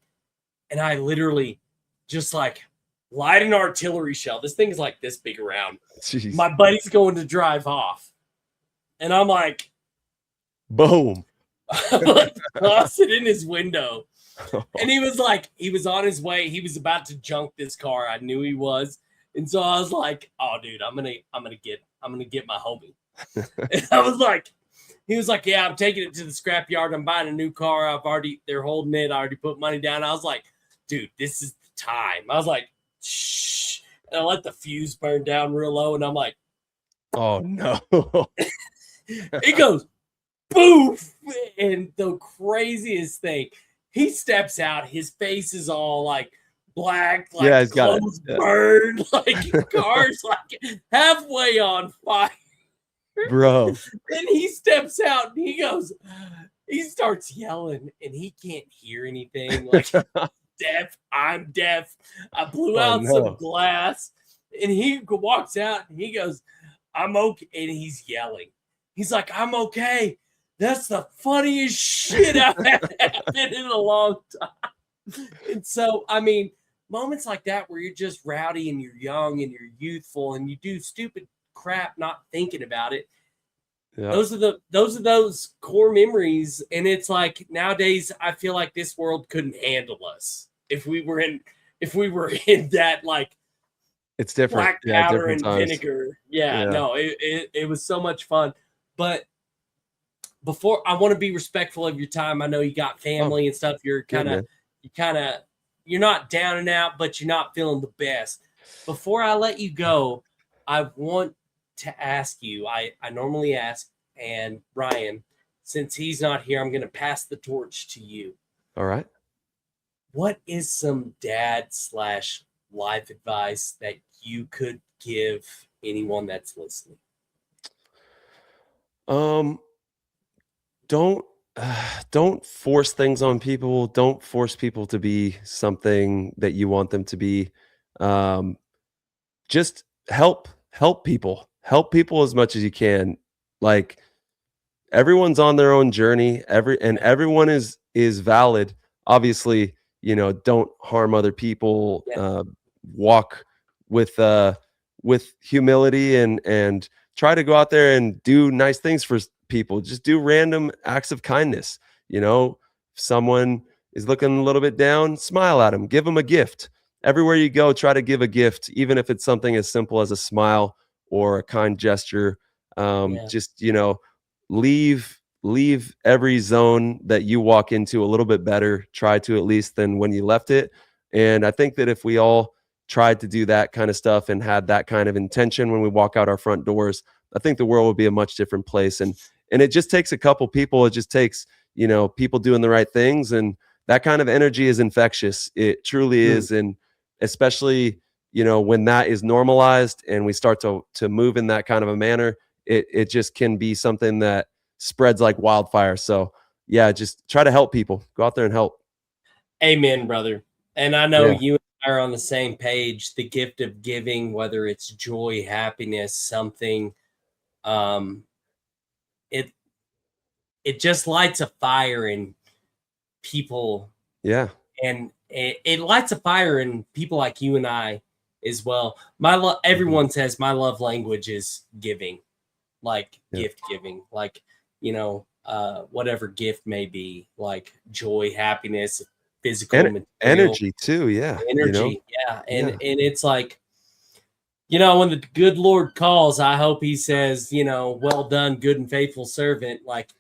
and I literally just like light an artillery shell. This thing is like this big around. Jeez. My buddy's going to drive off, and I'm like, boom. I'm like toss it in his window. And he was on his way. He was about to junk this car. I knew he was. And so I was like, oh dude, I'm gonna get my homie. And he was like, yeah, I'm taking it to the scrapyard. I'm buying a new car. They're holding it. I already put money down. I was like, dude, this is the time. I was like, shh. And I let the fuse burn down real low. And I'm like, oh no. It goes boof. And the craziest thing, he steps out. His face is all like black, like he's clothes burned, like cars like halfway on fire. Bro. And he steps out and he starts yelling and he can't hear anything. Like deaf, I'm deaf. I blew out some glass. And he walks out and he goes, I'm okay. And he's yelling. He's like, I'm okay. That's the funniest shit I've had happen in a long time. And so, I mean, moments like that where you're just rowdy and you're young and you're youthful and you do stupid crap not thinking about it. Those are those core memories. And it's like nowadays I feel like this world couldn't handle us if we were in that like it's different black powder and vinegar. No, it was so much fun. But before, I want to be respectful of your time. I know you got family and stuff. You're you're not down and out, but you're not feeling the best. Before I let you go, I want to ask you, I normally ask, and Ryan, since he's not here, I'm going to pass the torch to you. All right. What is some dad/life advice that you could give anyone that's listening? Don't force things on people. Don't force people to be something that you want them to be. Just help people. Help people as much as you can. Like everyone's on their own journey. Everyone is valid. Obviously, don't harm other people. Walk with humility and try to go out there and do nice things for people. Just do random acts of kindness. If someone is looking a little bit down, smile at them, give them a gift. Everywhere you go, try to give a gift, even if it's something as simple as a smile or a kind gesture. Just, leave every zone that you walk into a little bit better. Try to, at least, than when you left it. And I think that if we all tried to do that kind of stuff and had that kind of intention when we walk out our front doors, I think the world would be a much different place. And it just takes a couple people. It just takes, people doing the right things. And that kind of energy is infectious. It truly is. And especially, when that is normalized and we start to move in that kind of a manner, it just can be something that spreads like wildfire. So just try to help people. Go out there and help. Amen, brother. And I know you and I are on the same page. The gift of giving, whether it's joy, happiness, something, it just lights a fire in people. Yeah. And it lights a fire in people like you and I as well. Everyone says my love language is giving, like gift giving, like, whatever gift may be, like joy, happiness, physical, material, energy too. Yeah. Energy. Yeah. And it's like, when the good Lord calls, I hope he says, well done, good and faithful servant. Like,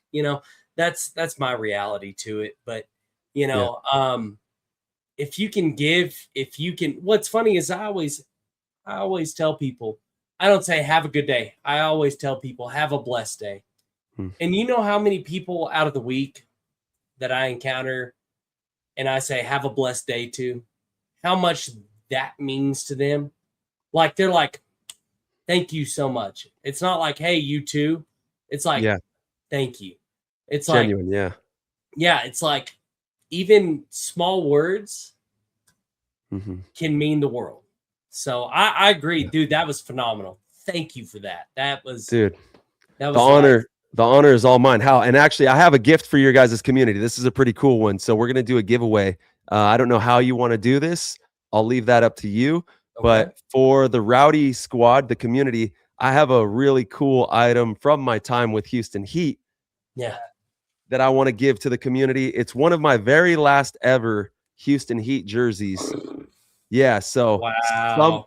that's my reality to it. But, if you can give, what's funny is I always tell people, I don't say have a good day. I always tell people have a blessed day. And you know how many people out of the week that I encounter and I say have a blessed day to, how much that means to them. Like, they're like, thank you so much. It's not like, hey, you too. It's like, thank you. It's genuine. Like, it's like, even small words can mean the world. So I agree, dude. That was phenomenal. Thank you for that. That was, dude. That was the honor. The honor is all mine. Hal, and actually, I have a gift for your guys' community. This is a pretty cool one. So we're gonna do a giveaway. I don't know how you want to do this. I'll leave that up to you. Okay. But for the Rowdy Squad, the community, I have a really cool item from my time with Houston Heat. Yeah. That I want to give to the community. It's one of my very last ever Houston Heat jerseys. Yeah, so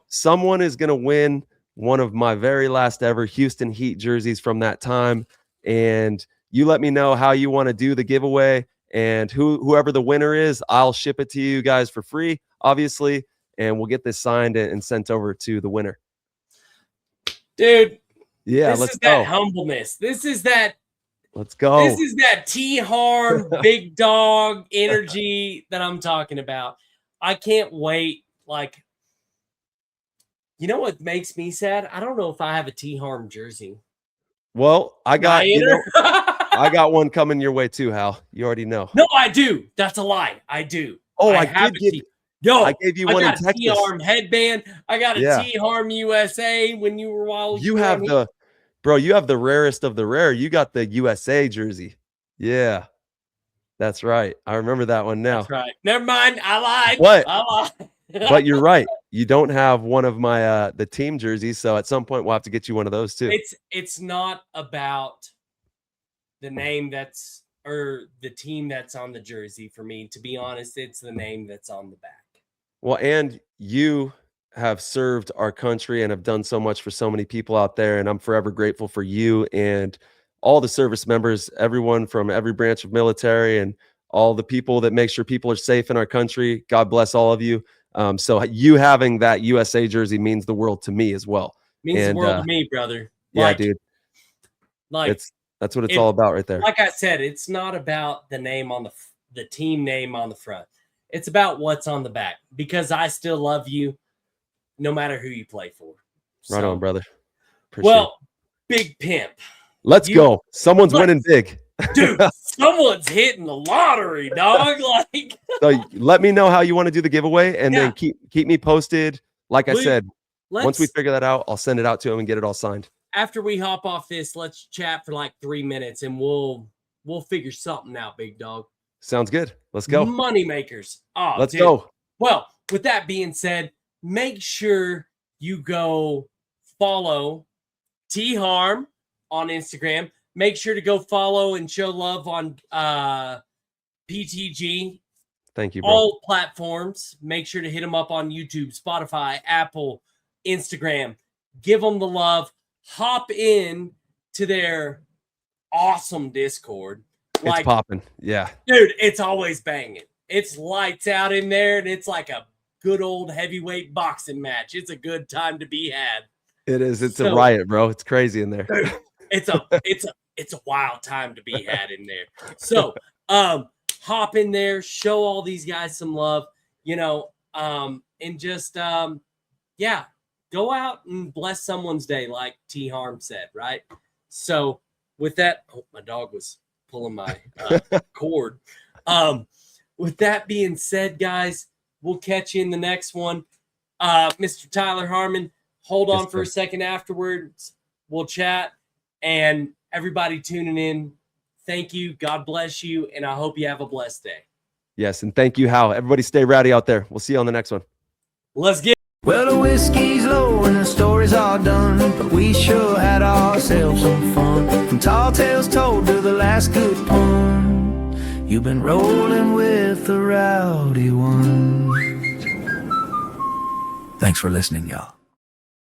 someone is going to win one of my very last ever Houston Heat jerseys from that time. And you let me know how you want to do the giveaway, and whoever the winner is, I'll ship it to you guys for free, obviously, and we'll get this signed and sent over to the winner. Dude, let's go. That humbleness. This is that. Let's go. This is that T-Harm big dog energy that I'm talking about. I can't wait. Like, you know what makes me sad? I don't know if I have a T-Harm jersey. Well, I got I got one coming your way too, Hal. You already know. No, I do. That's a lie. I do. Oh, I gave you one in Texas. I got a T-Harm headband. I got a T-Harm USA when you were you have the bro, you have the rarest of the rare. You got the USA jersey. Yeah. That's right. I remember that one now. That's right. Never mind. I lied. But you're right. You don't have one of my the team jerseys, so at some point we'll have to get you one of those too. It's not about the name or the team that's on the jersey for me. To be honest, it's the name that's on the back. Well, and you have served our country and have done so much for so many people out there, and I'm forever grateful for you and all the service members, everyone from every branch of military, and all the people that make sure people are safe in our country. God bless all of you. So you having that USA jersey means the world to me as well. Means the world to me, brother. Dude. Like, that's what it's all about right there. Like I said, it's not about the name on the team name on the front. It's about what's on the back, because I still love you no matter who you play for. Right on, brother. Big pimp. Let's go. Someone's winning big. Dude, someone's hitting the lottery, dog. Like, so let me know how you want to do the giveaway, and then keep me posted. Like I said, once we figure that out, I'll send it out to him and get it all signed. After we hop off this, let's chat for like 3 minutes, and we'll figure something out, big dog. Sounds good. Let's go. Money makers. Oh, let's go. Well, with that being said, make sure you go follow T-Harm on Instagram. Make sure to go follow and show love on PTG. Thank you, bro. All platforms. Make sure to hit them up on YouTube, Spotify, Apple, Instagram. Give them the love. Hop in to their awesome Discord. It's popping. Yeah. Dude, it's always banging. It's lights out in there, and it's like a good old heavyweight boxing match. It's a good time to be had. It is. It's a riot, bro. It's crazy in there. Dude, it's a wild time to be had in there. So hop in there, show all these guys some love, and just go out and bless someone's day, like T Harm said, right? So with that, my dog was pulling my cord. With that being said, guys, we'll catch you in the next one. Mr. Tyler Harmon, hold on for a second afterwards. We'll chat. And everybody tuning in, thank you. God bless you. And I hope you have a blessed day. Yes. And thank you, Hal. Everybody stay rowdy out there. We'll see you on the next one. Let's get. Well, the whiskey's low and the story's all done, but we sure had ourselves some fun. From tall tales told to the last good pun, you've been rolling with the rowdy ones. Thanks for listening, y'all.